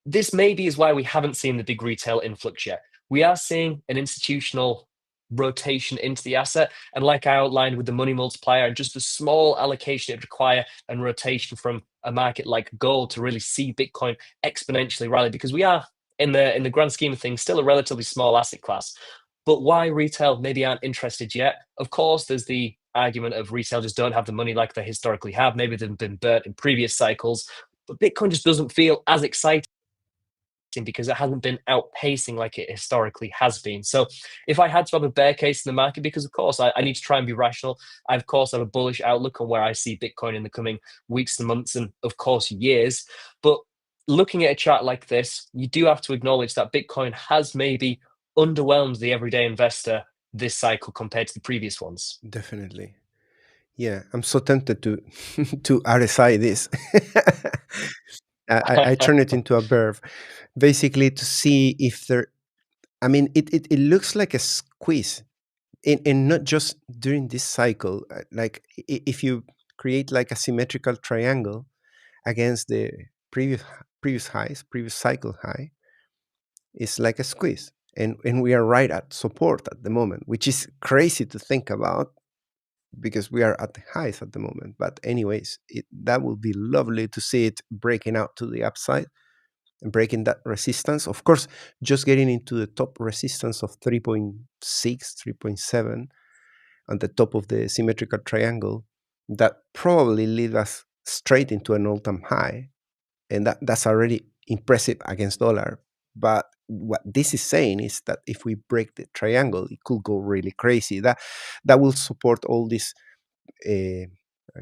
This maybe is why we haven't seen the big retail influx yet. We are seeing an institutional rotation into the asset. And like I outlined with the money multiplier and just the small allocation it require and rotation from a market like gold to really see Bitcoin exponentially rally, because we are in the grand scheme of things still a relatively small asset class. But why retail maybe aren't interested yet? Of course, there's the argument of retail just don't have the money like they historically have. Maybe they've been burnt in previous cycles, but Bitcoin just doesn't feel as exciting because it hasn't been outpacing like it historically has been. So if I had to have a bear case in the market, because of course I need to try and be rational, I of course have a bullish outlook on where I see Bitcoin in the coming weeks and months and of course years. But looking at a chart like this, you do have to acknowledge that Bitcoin has maybe underwhelmed the everyday investor this cycle compared to the previous ones. Definitely. Yeah, I'm so tempted to to RSI this. I turn it into a verb, basically to see if there. I mean, it looks like a squeeze, and not just during this cycle. Like if you create like a symmetrical triangle against the previous highs, previous cycle high, it's like a squeeze, and we are right at support at the moment, which is crazy to think about because we are at the highs at the moment. But anyways, that would be lovely to see it breaking out to the upside. and breaking that resistance. Of course, just getting into the top resistance of 3.6, 3.7 on the top of the symmetrical triangle, that probably lead us straight into an all-time high. And that's already impressive against dollar. But what this is saying is that if we break the triangle, it could go really crazy. That will support all these, uh,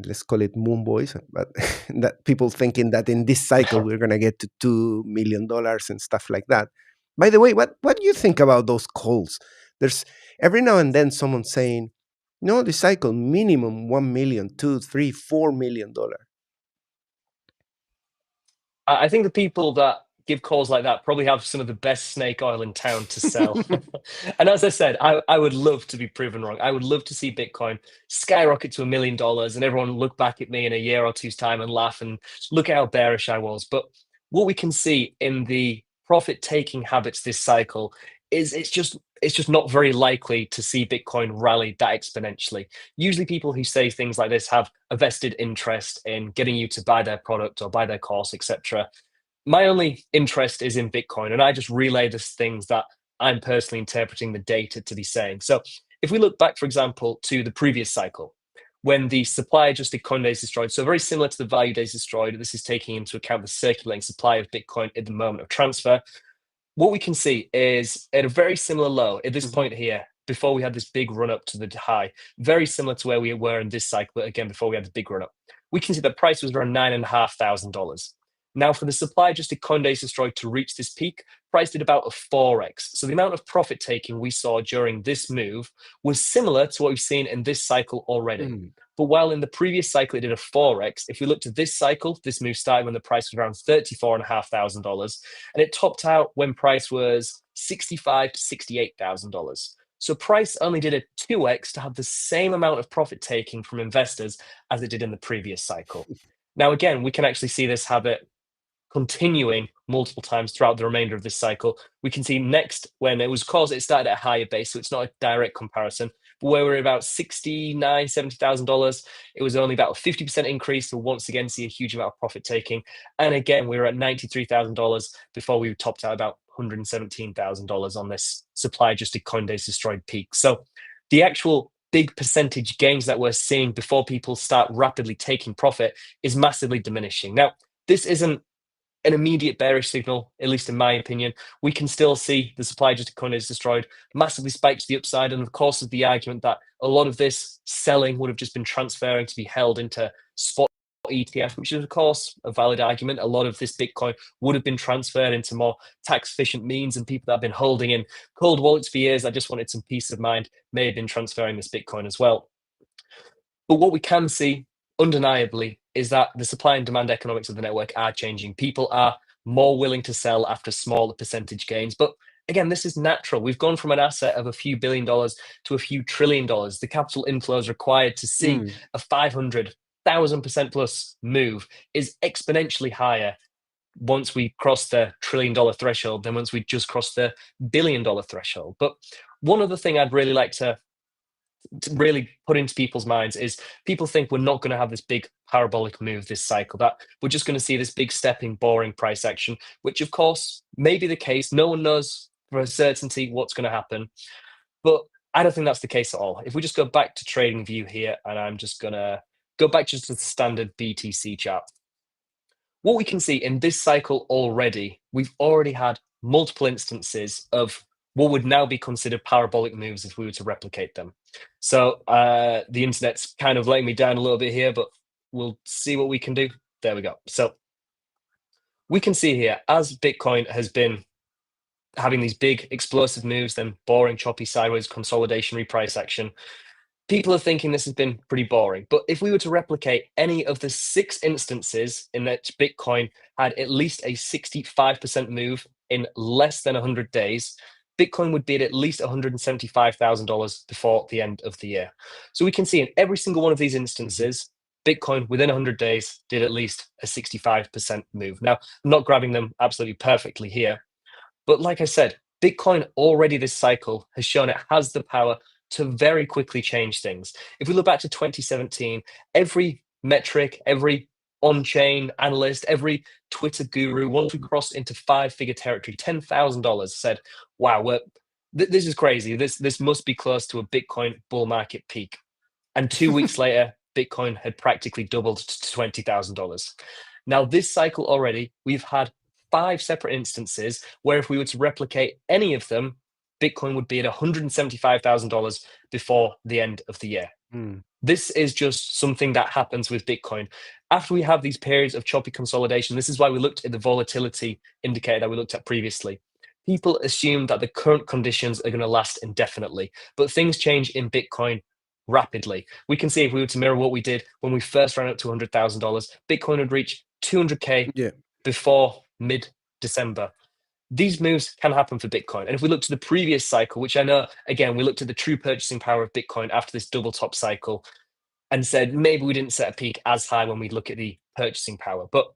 let's call it moon boys, but that people thinking that in this cycle we're gonna get to $2 million and stuff like that. By the way, what do you think about those calls? There's every now and then someone saying, no, the cycle minimum 1 million, 2, 3, $4 million. I think the people that give calls like that probably have some of the best snake oil in town to sell. And as I said, I would love to be proven wrong. I would love to see Bitcoin skyrocket to $1 million and everyone look back at me in a year or two's time and laugh and look at how bearish I was. But what we can see in the profit taking habits this cycle is it's just not very likely to see Bitcoin rally that exponentially. Usually people who say things like this have a vested interest in getting you to buy their product or buy their course, etc. My only interest is in Bitcoin, and I just relay the things that I'm personally interpreting the data to be saying. So if we look back, for example, to the previous cycle, when the supply adjusted coin days destroyed, so very similar to the value days destroyed, this is taking into account the circulating supply of Bitcoin at the moment of transfer. What we can see is at a very similar low at this Mhm. point here, before we had this big run up to the high, very similar to where we were in this cycle, but again, before we had the big run up, we can see the price was around $9,500. Now, for the supply adjusted coin days destroyed to reach this peak, price did about a 4x. So the amount of profit taking we saw during this move was similar to what we've seen in this cycle already. Mm. But while in the previous cycle it did a 4x, if we looked at this cycle, this move started when the price was around $34,500 and it topped out when price was $65,000 to $68,000. So price only did a 2x to have the same amount of profit taking from investors as it did in the previous cycle. Now, again, we can actually see this habit continuing multiple times throughout the remainder of this cycle. We can see next when it was caused, it started at a higher base, so it's not a direct comparison. But where we're about $69,000, $70,000, it was only about a 50% increase. So once again, see a huge amount of profit taking. And again, we were at $93,000 before we topped out about $117,000 on this supply adjusted coin days destroyed peak. So the actual big percentage gains that we're seeing before people start rapidly taking profit is massively diminishing. Now, this isn't an immediate bearish signal, at least in my opinion. We can still see the supply adjusted coin is destroyed, massively spiked to the upside. And of course, of the argument that a lot of this selling would have just been transferring to be held into spot ETF, which is, of course, a valid argument. A lot of this Bitcoin would have been transferred into more tax efficient means, and people that have been holding in cold wallets for years that just wanted some peace of mind may have been transferring this Bitcoin as well. But what we can see undeniably is that the supply and demand economics of the network are changing. People are more willing to sell after smaller percentage gains. But again, this is natural. We've gone from an asset of a few $1 billion to a few $1 trillion. The capital inflows required to see Mm. a 500,000% plus move is exponentially higher once we cross the $1 trillion threshold than once we just crossed the $1 billion threshold. But one other thing I'd really like to really put into people's minds is people think we're not going to have this big parabolic move this cycle, that we're just going to see this big stepping boring price action, which of course may be the case. No one knows for a certainty what's going to happen, but I don't think that's the case at all. If we just go back to trading view here, and I'm just going to go back just to the standard BTC chart, what we can see in this cycle already, we've already had multiple instances of what would now be considered parabolic moves if we were to replicate them. So the internet's kind of letting me down a little bit here, but we'll see what we can do. There we go. So we can see here, as Bitcoin has been having these big explosive moves, then boring, choppy, sideways consolidation, reprice action, people are thinking this has been pretty boring. But if we were to replicate any of the 6 instances in that Bitcoin had at least a 65% move in less than 100 days, Bitcoin would be at least $175,000 before the end of the year. So we can see in every single one of these Mhm. instances, Bitcoin within 100 days did at least a 65% move. Now, I'm not grabbing them absolutely perfectly here, but like I said, Bitcoin already this cycle has shown it has the power to very quickly change things. If we look back to 2017, every metric, every on-chain analyst, every Twitter guru, once we crossed into five-figure territory, $10,000, said, wow, this is crazy. This must be close to a Bitcoin bull market peak. And 2 weeks later, Bitcoin had practically doubled to $20,000. Now, this cycle already, we've had 5 separate instances where if we were to replicate any of them, Bitcoin would be at $175,000 before the end of the year. Mm. This is just something that happens with Bitcoin. After we have these periods of choppy consolidation, this is why we looked at the volatility indicator that we looked at previously. People assume that the current conditions are going to last indefinitely, but things change in Bitcoin rapidly. We can see if we were to mirror what we did when we first ran up to $100,000, Bitcoin would reach 200K Yeah. before mid-December. These moves can happen for Bitcoin. And if we look to the previous cycle, which I know, again, we looked at the true purchasing power of Bitcoin after this double top cycle and said maybe we didn't set a peak as high when we look at the purchasing power. But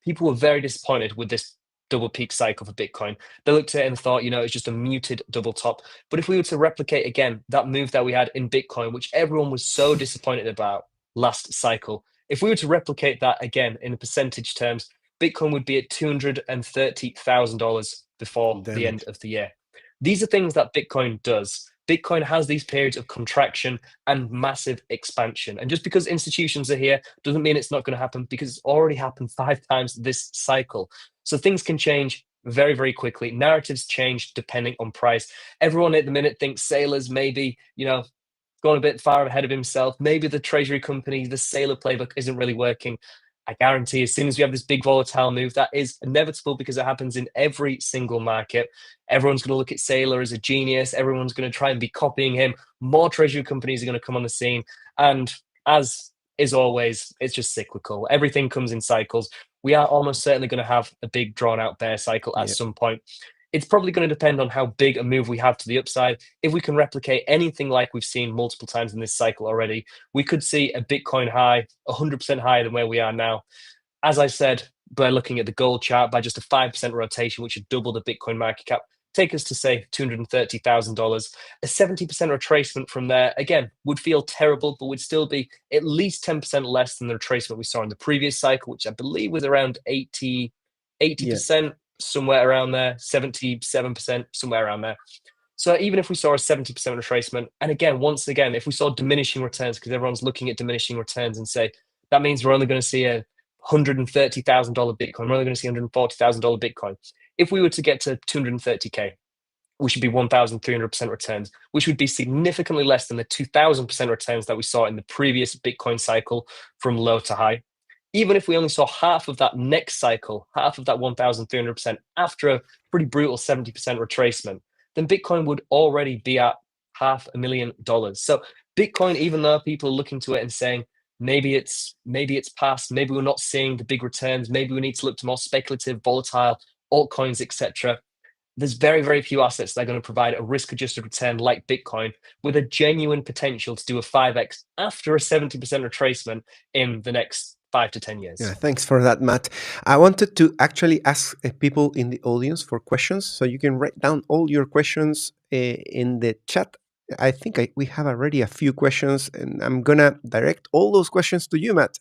people were very disappointed with this double peak cycle for Bitcoin. They looked at it and thought, it's just a muted double top. But if we were to replicate again that move that we had in Bitcoin, which everyone was so disappointed about last cycle, if we were to replicate that again in percentage terms, Bitcoin would be at $230,000 before Damn the end it. of the year. These are things that Bitcoin does. Bitcoin has these periods of contraction and massive expansion. And just because institutions are here doesn't mean it's not going to happen, because it's already happened 5 times this cycle. So things can change very, very quickly. Narratives change depending on price. Everyone at the minute thinks Sailor's maybe, gone a bit far ahead of himself. Maybe the treasury company, the Sailor playbook isn't really working. I guarantee as soon as we have this big volatile move, that is inevitable because it happens in every single market. Everyone's going to look at Sailor as a genius. Everyone's going to try and be copying him. More treasury companies are going to come on the scene. And as is always, it's just cyclical. Everything comes in cycles. We are almost certainly going to have a big drawn out bear cycle at Yeah. some point. It's probably going to depend on how big a move we have to the upside. If we can replicate anything like we've seen multiple times in this cycle already, we could see a Bitcoin high 100% higher than where we are now. As I said, by looking at the gold chart, by just a 5% rotation, which would double the Bitcoin market cap, take us to say $230,000. A 70% retracement from there, again, would feel terrible, but would still be at least 10% less than the retracement we saw in the previous cycle, which I believe was around 80%, Yeah. somewhere around there, 77%, somewhere around there. So even if we saw a 70% retracement, and again, once again, if we saw diminishing returns, because everyone's looking at diminishing returns and say, that means we're only going to see a $130,000 Bitcoin, we're only going to see $140,000 Bitcoin. If we were to get to 230K, which would be 1,300% returns, which would be significantly less than the 2,000% returns that we saw in the previous Bitcoin cycle from low to high. Even if we only saw half of that next cycle, half of that 1,300% after a pretty brutal 70% retracement, then Bitcoin would already be at $500,000. So Bitcoin, even though people are looking to it and saying, maybe it's past, maybe we're not seeing the big returns, maybe we need to look to more speculative, volatile altcoins, etc. There's very, very few assets that are going to provide a risk-adjusted return like Bitcoin with a genuine potential to do a 5x after a 70% retracement in the next 5 to 10 Yeah, years. thanks for that, Matt. I wanted to actually ask people in the audience for questions, so you can write down all your questions in the chat. I think we have already a few questions, and I'm gonna direct all those questions to you, Matt.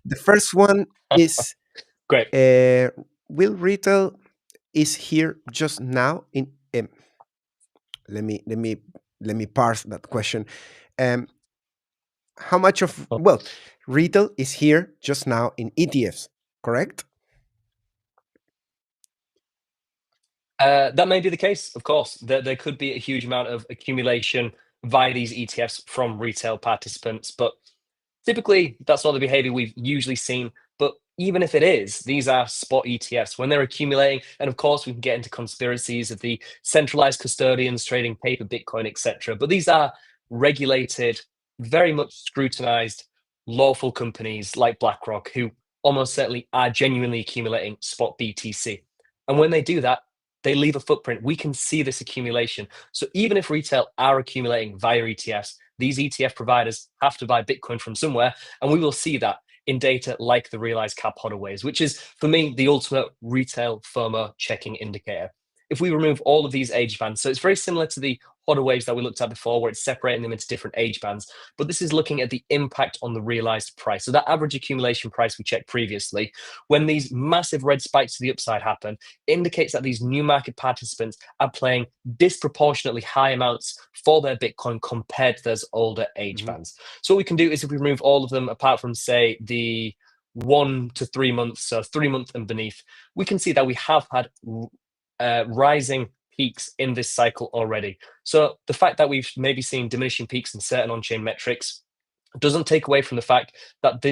The first one is, Great. will retail is here just now in? Let me parse that question. Um, how much of retail is here just now in ETFs? Correct. That may be the case, of course. There could be a huge amount of accumulation via these ETFs from retail participants, but typically that's not the behavior we've usually seen. But even if it is, these are spot ETFs. When they're accumulating, and of course we can get into conspiracies of the centralized custodians trading paper Bitcoin, etc. But these are regulated, very much scrutinized, lawful companies like BlackRock, who almost certainly are genuinely accumulating spot BTC. And when they do that, they leave a footprint. We can see this accumulation. So even if retail are accumulating via ETFs, these ETF providers have to buy Bitcoin from somewhere, and we will see that in data like the realized cap HODLways, which is, for me, the ultimate retail FOMO checking indicator. If we remove all of these age bands, so it's very similar to the order waves that we looked at before, where it's separating them into different age bands. But this is looking at the impact on the realized price. So that average accumulation price we checked previously, when these massive red spikes to the upside happen, indicates that these new market participants are playing disproportionately high amounts for their Bitcoin compared to those older age bands. So what we can do is if we remove all of them, apart from say the 1 to 3 months, so 3 months and beneath, we can see that we have had rising peaks in this cycle already. So the fact that we've maybe seen diminishing peaks in certain on-chain metrics doesn't take away from the fact that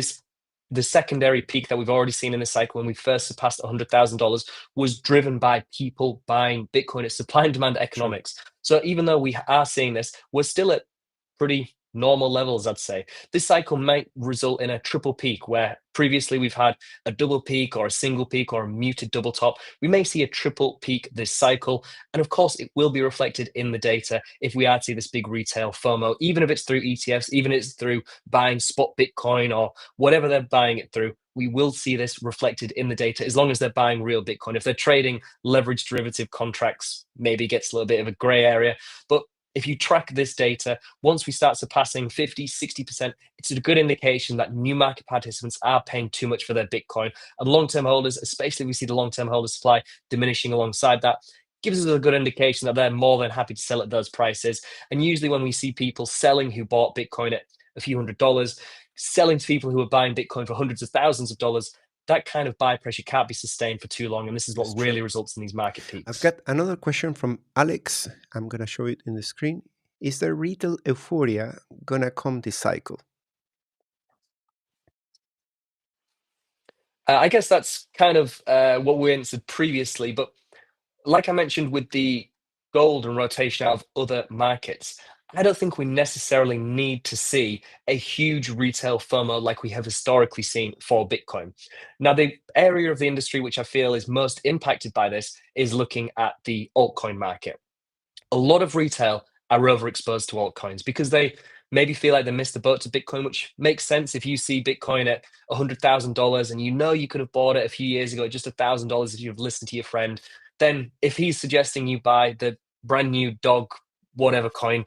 the secondary peak that we've already seen in this cycle when we first surpassed $100,000 was driven by people buying Bitcoin. It's supply and demand economics. So even though we are seeing this, we're still at pretty normal levels, I'd say. This cycle might result in a triple peak where previously we've had a double peak or a single peak or a muted double top. We may see a triple peak this cycle. And of course, it will be reflected in the data if we are to see this big retail FOMO, even if it's through ETFs, even if it's through buying spot Bitcoin or whatever they're buying it through. We will see this reflected in the data as long as they're buying real Bitcoin. If they're trading leveraged derivative contracts, maybe it gets a little bit of a gray area. But if you track this data, once we start surpassing 50, 60%, it's a good indication that new market participants are paying too much for their Bitcoin. And long-term holders, especially if we see the long-term holder supply diminishing alongside that, gives us a good indication that they're more than happy to sell at those prices. And usually when we see people selling who bought Bitcoin at a few $100s, selling to people who are buying Bitcoin for hundreds of thousands of dollars, that kind of buy pressure can't be sustained for too long. And this is what really results in these market peaks. I've got another question from Alex. I'm going to show it in the screen. Is there retail euphoria going to come this cycle? I guess that's kind of what we answered previously. But like I mentioned with the gold and rotation out of other markets, I don't think we necessarily need to see a huge retail FOMO like we have historically seen for Bitcoin. Now, the area of the industry which I feel is most impacted by this is looking at the altcoin market. A lot of retail are overexposed to altcoins because they maybe feel like they missed the boat to Bitcoin, which makes sense. If you see Bitcoin at $100,000 and you know you could have bought it a few years ago at just $1,000 if you've listened to your friend, then if he's suggesting you buy the brand new dog, whatever coin,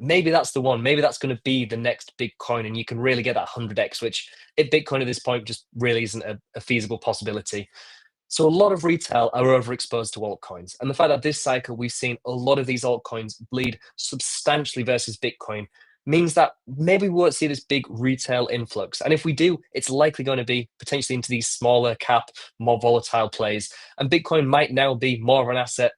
maybe that's the one. Maybe that's going to be the next big coin and you can really get that 100x, which at Bitcoin at this point just really isn't a feasible possibility. So a lot of retail are overexposed to altcoins. And the fact that this cycle we've seen a lot of these altcoins bleed substantially versus Bitcoin means that maybe we won't see this big retail influx. And if we do, it's likely going to be potentially into these smaller cap, more volatile plays. And Bitcoin might now be more of an asset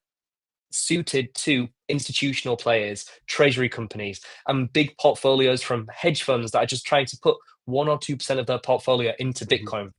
suited to institutional players, treasury companies, and big portfolios from hedge funds that are just trying to put 1 or 2% of their portfolio into Bitcoin.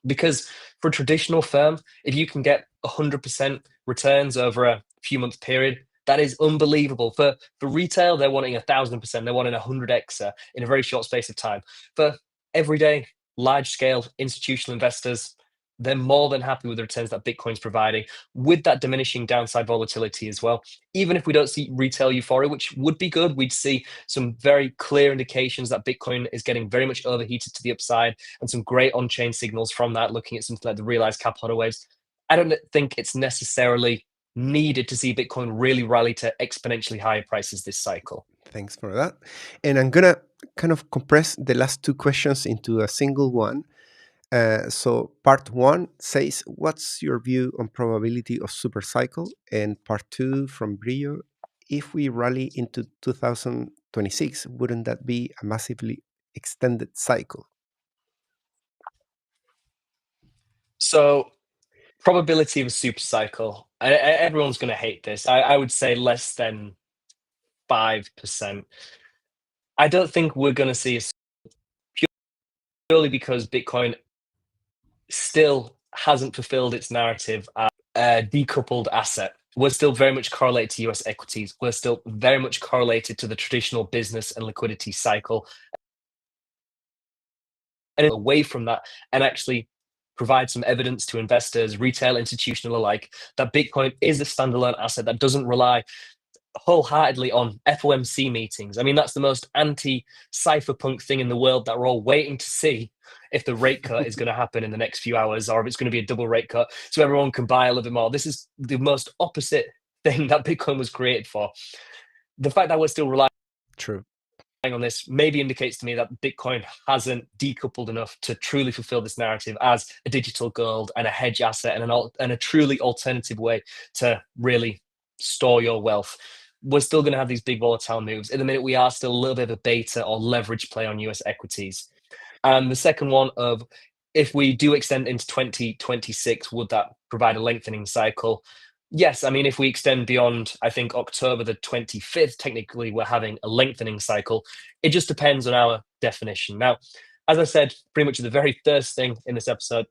Because for a traditional firm, if you can get 100% returns over a few month period, that is unbelievable. For retail, they're wanting 1,000%. They're wanting 100x in a very short space of time. For everyday, large scale institutional investors, they're more than happy with the returns that Bitcoin's providing with that diminishing downside volatility as well. Even if we don't see retail euphoria, which would be good, we'd see some very clear indications that Bitcoin is getting very much overheated to the upside and some great on-chain signals from that, looking at something like the realized cap order waves. I don't think it's necessarily needed to see Bitcoin really rally to exponentially higher prices this cycle. Thanks for that. And I'm going to kind of compress the last two questions into a single one. So part one says, what's your view on probability of super cycle? And part two from Brillo, if we rally into 2026, wouldn't that be a massively extended cycle? So probability of a super cycle, everyone's going to hate this. I would say less than 5%. I don't think we're going to see purely because Bitcoin still hasn't fulfilled its narrative as a decoupled asset. We're still very much correlated to US equities. We're still very much correlated to the traditional business and liquidity cycle. And away from that, and actually provide some evidence to investors, retail, institutional alike, that Bitcoin is a standalone asset that doesn't rely wholeheartedly on FOMC meetings. I mean, that's the most anti-cypherpunk thing in the world that we're all waiting to see if the rate cut is going to happen in the next few hours or if it's going to be a double rate cut so everyone can buy a little bit more. This is the most opposite thing that Bitcoin was created for. the fact that we're still relying True. on this maybe indicates to me that Bitcoin hasn't decoupled enough to truly fulfill this narrative as a digital gold and a hedge asset and and a truly alternative way to really store your wealth. We're still going to have these big volatile moves. In the minute, we are still a little bit of a beta or leverage play on US equities. And the second one of, if we do extend into 2026, would that provide a lengthening cycle? Yes, I mean, if we extend beyond, I think, October the 25th, technically we're having a lengthening cycle. It just depends on our definition. Now, as I said, pretty much the very first thing in this episode,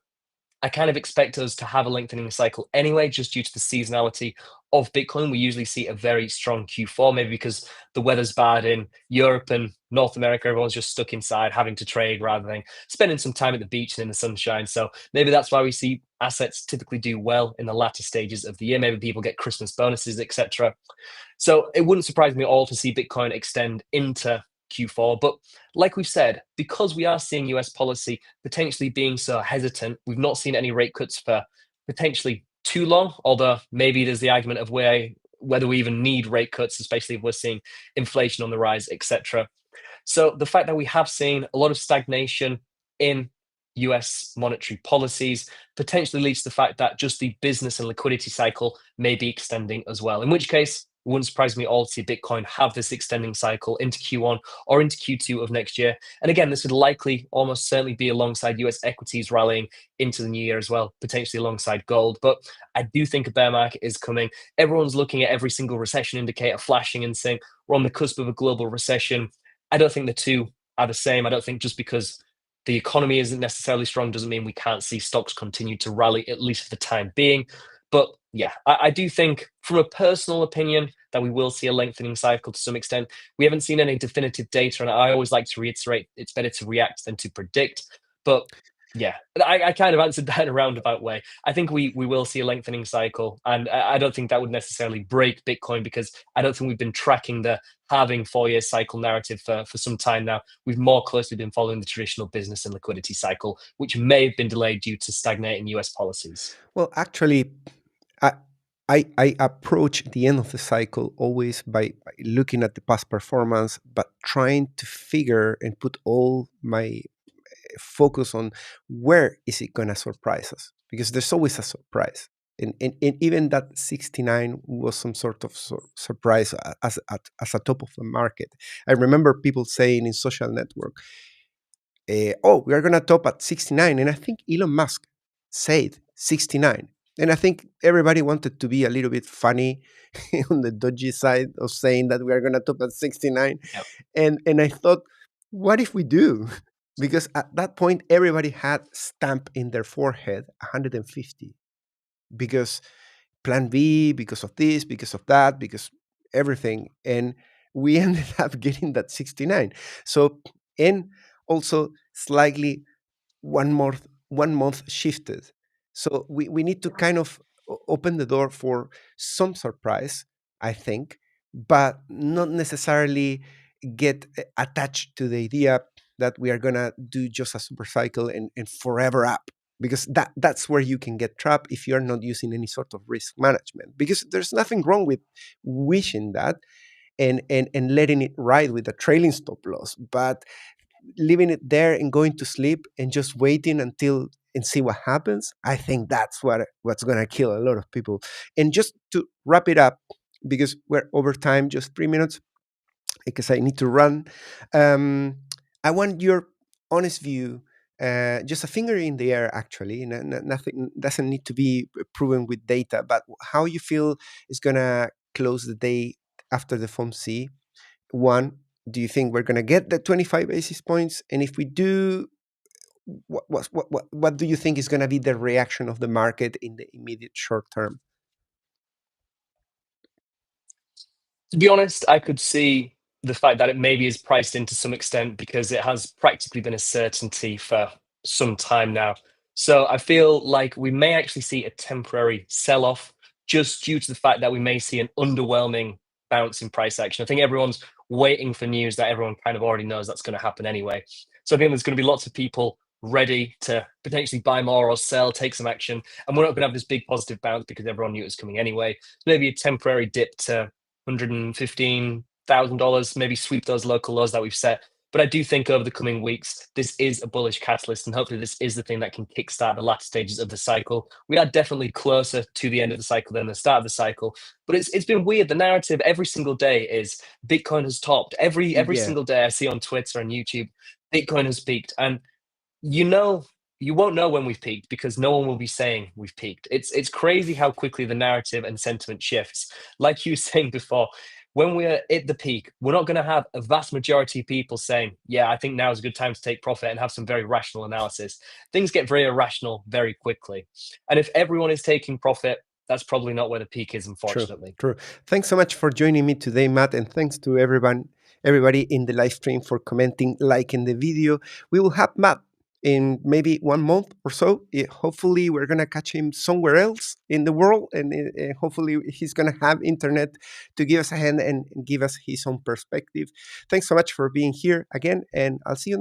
I kind of expect us to have a lengthening cycle anyway, just due to the seasonality of Bitcoin. We usually see a very strong Q4, maybe because the weather's bad in Europe and North America. Everyone's just stuck inside having to trade rather than spending some time at the beach and in the sunshine. So maybe that's why we see assets typically do well in the latter stages of the year. Maybe people get Christmas bonuses, etc. So it wouldn't surprise me at all to see Bitcoin extend into Q4. But like we've said, because we are seeing US policy potentially being so hesitant, we've not seen any rate cuts for potentially too long, although maybe there's the argument of whether we even need rate cuts, especially if we're seeing inflation on the rise, etc. So the fact that we have seen a lot of stagnation in US monetary policies potentially leads to the fact that just the business and liquidity cycle may be extending as well. In which case, it wouldn't surprise me at all to see Bitcoin have this extending cycle into Q1 or into Q2 of next year. And again, this would likely almost certainly be alongside US equities rallying into the new year as well, potentially alongside gold. But I do think a bear market is coming. Everyone's looking at every single recession indicator flashing and saying we're on the cusp of a global recession. I don't think the two are the same. I don't think just because the economy isn't necessarily strong doesn't mean we can't see stocks continue to rally, at least for the time being. But yeah, I do think, from a personal opinion, that we will see a lengthening cycle to some extent. We haven't seen any definitive data, and I always like to reiterate it's better to react than to predict. But yeah, I kind of answered that in a roundabout way. I think we will see a lengthening cycle, and I don't think that would necessarily break Bitcoin, because I don't think we've been tracking the halving 4-year cycle narrative for some time now. We've more closely been following the traditional business and liquidity cycle, which may have been delayed due to stagnating US policies. Well, actually, I, I approach the end of the cycle always by looking at the past performance, but trying to figure and put all my focus on where is it going to surprise us, because there's always a surprise. And even that 69 was some sort of surprise as a top of the market. I remember people saying in social network, oh, we are going to top at 69. And I think Elon Musk said 69. And I think everybody wanted to be a little bit funny on the dodgy side of saying that we are going to top at 69. Yep. And I thought, what if we do? Because at that point, everybody had stamped in their forehead 150. Because plan B, because of this, because of that, because everything. And we ended up getting that 69. So, and also slightly one month shifted. So we need to kind of open the door for some surprise, I think, but not necessarily get attached to the idea that we are gonna do just a super cycle and forever up, because that's where you can get trapped if you're not using any sort of risk management. Because there's nothing wrong with wishing that and letting it ride with a trailing stop loss, but leaving it there and going to sleep and just waiting until and see what happens, I think that's what's going to kill a lot of people. And just to wrap it up, because we're over time, just 3 minutes, because I need to run. I want your honest view, just a finger in the air, actually. Nothing doesn't need to be proven with data, but how you feel is going to close the day after the FOMC. One, do you think we're going to get the 25 basis points? And if we do, what do you think is going to be the reaction of the market in the immediate short term? To be honest, I could see the fact that it maybe is priced in to some extent because it has practically been a certainty for some time now. So I feel like we may actually see a temporary sell-off just due to the fact that we may see an underwhelming bounce in price action. I think everyone's waiting for news that everyone kind of already knows that's going to happen anyway. So I think there's going to be lots of people ready to potentially buy more or sell, take some action. And we're not going to have this big positive bounce because everyone knew it was coming anyway. Maybe a temporary dip to 115, $1,000, maybe sweep those local lows that we've set. But I do think over the coming weeks, this is a bullish catalyst, and hopefully, this is the thing that can kickstart the latter stages of the cycle. We are definitely closer to the end of the cycle than the start of the cycle, but it's been weird. The narrative every single day is Bitcoin has topped. Every Yeah, single day I see on Twitter and YouTube, Bitcoin has peaked, and you know you won't know when we've peaked because no one will be saying we've peaked. It's crazy how quickly the narrative and sentiment shifts. Like you were saying before, when we're at the peak, we're not going to have a vast majority of people saying, yeah, I think now is a good time to take profit and have some very rational analysis. Things get very irrational very quickly. And if everyone is taking profit, that's probably not where the peak is, true, unfortunately. true. Thanks so much for joining me today, Matt, and thanks to everybody in the live stream for commenting, liking the video. We will have Matt in maybe 1 month or so. Hopefully, we're gonna catch him somewhere else in the world, and hopefully, he's gonna have internet to give us a hand and give us his own perspective. Thanks so much for being here again, and I'll see you.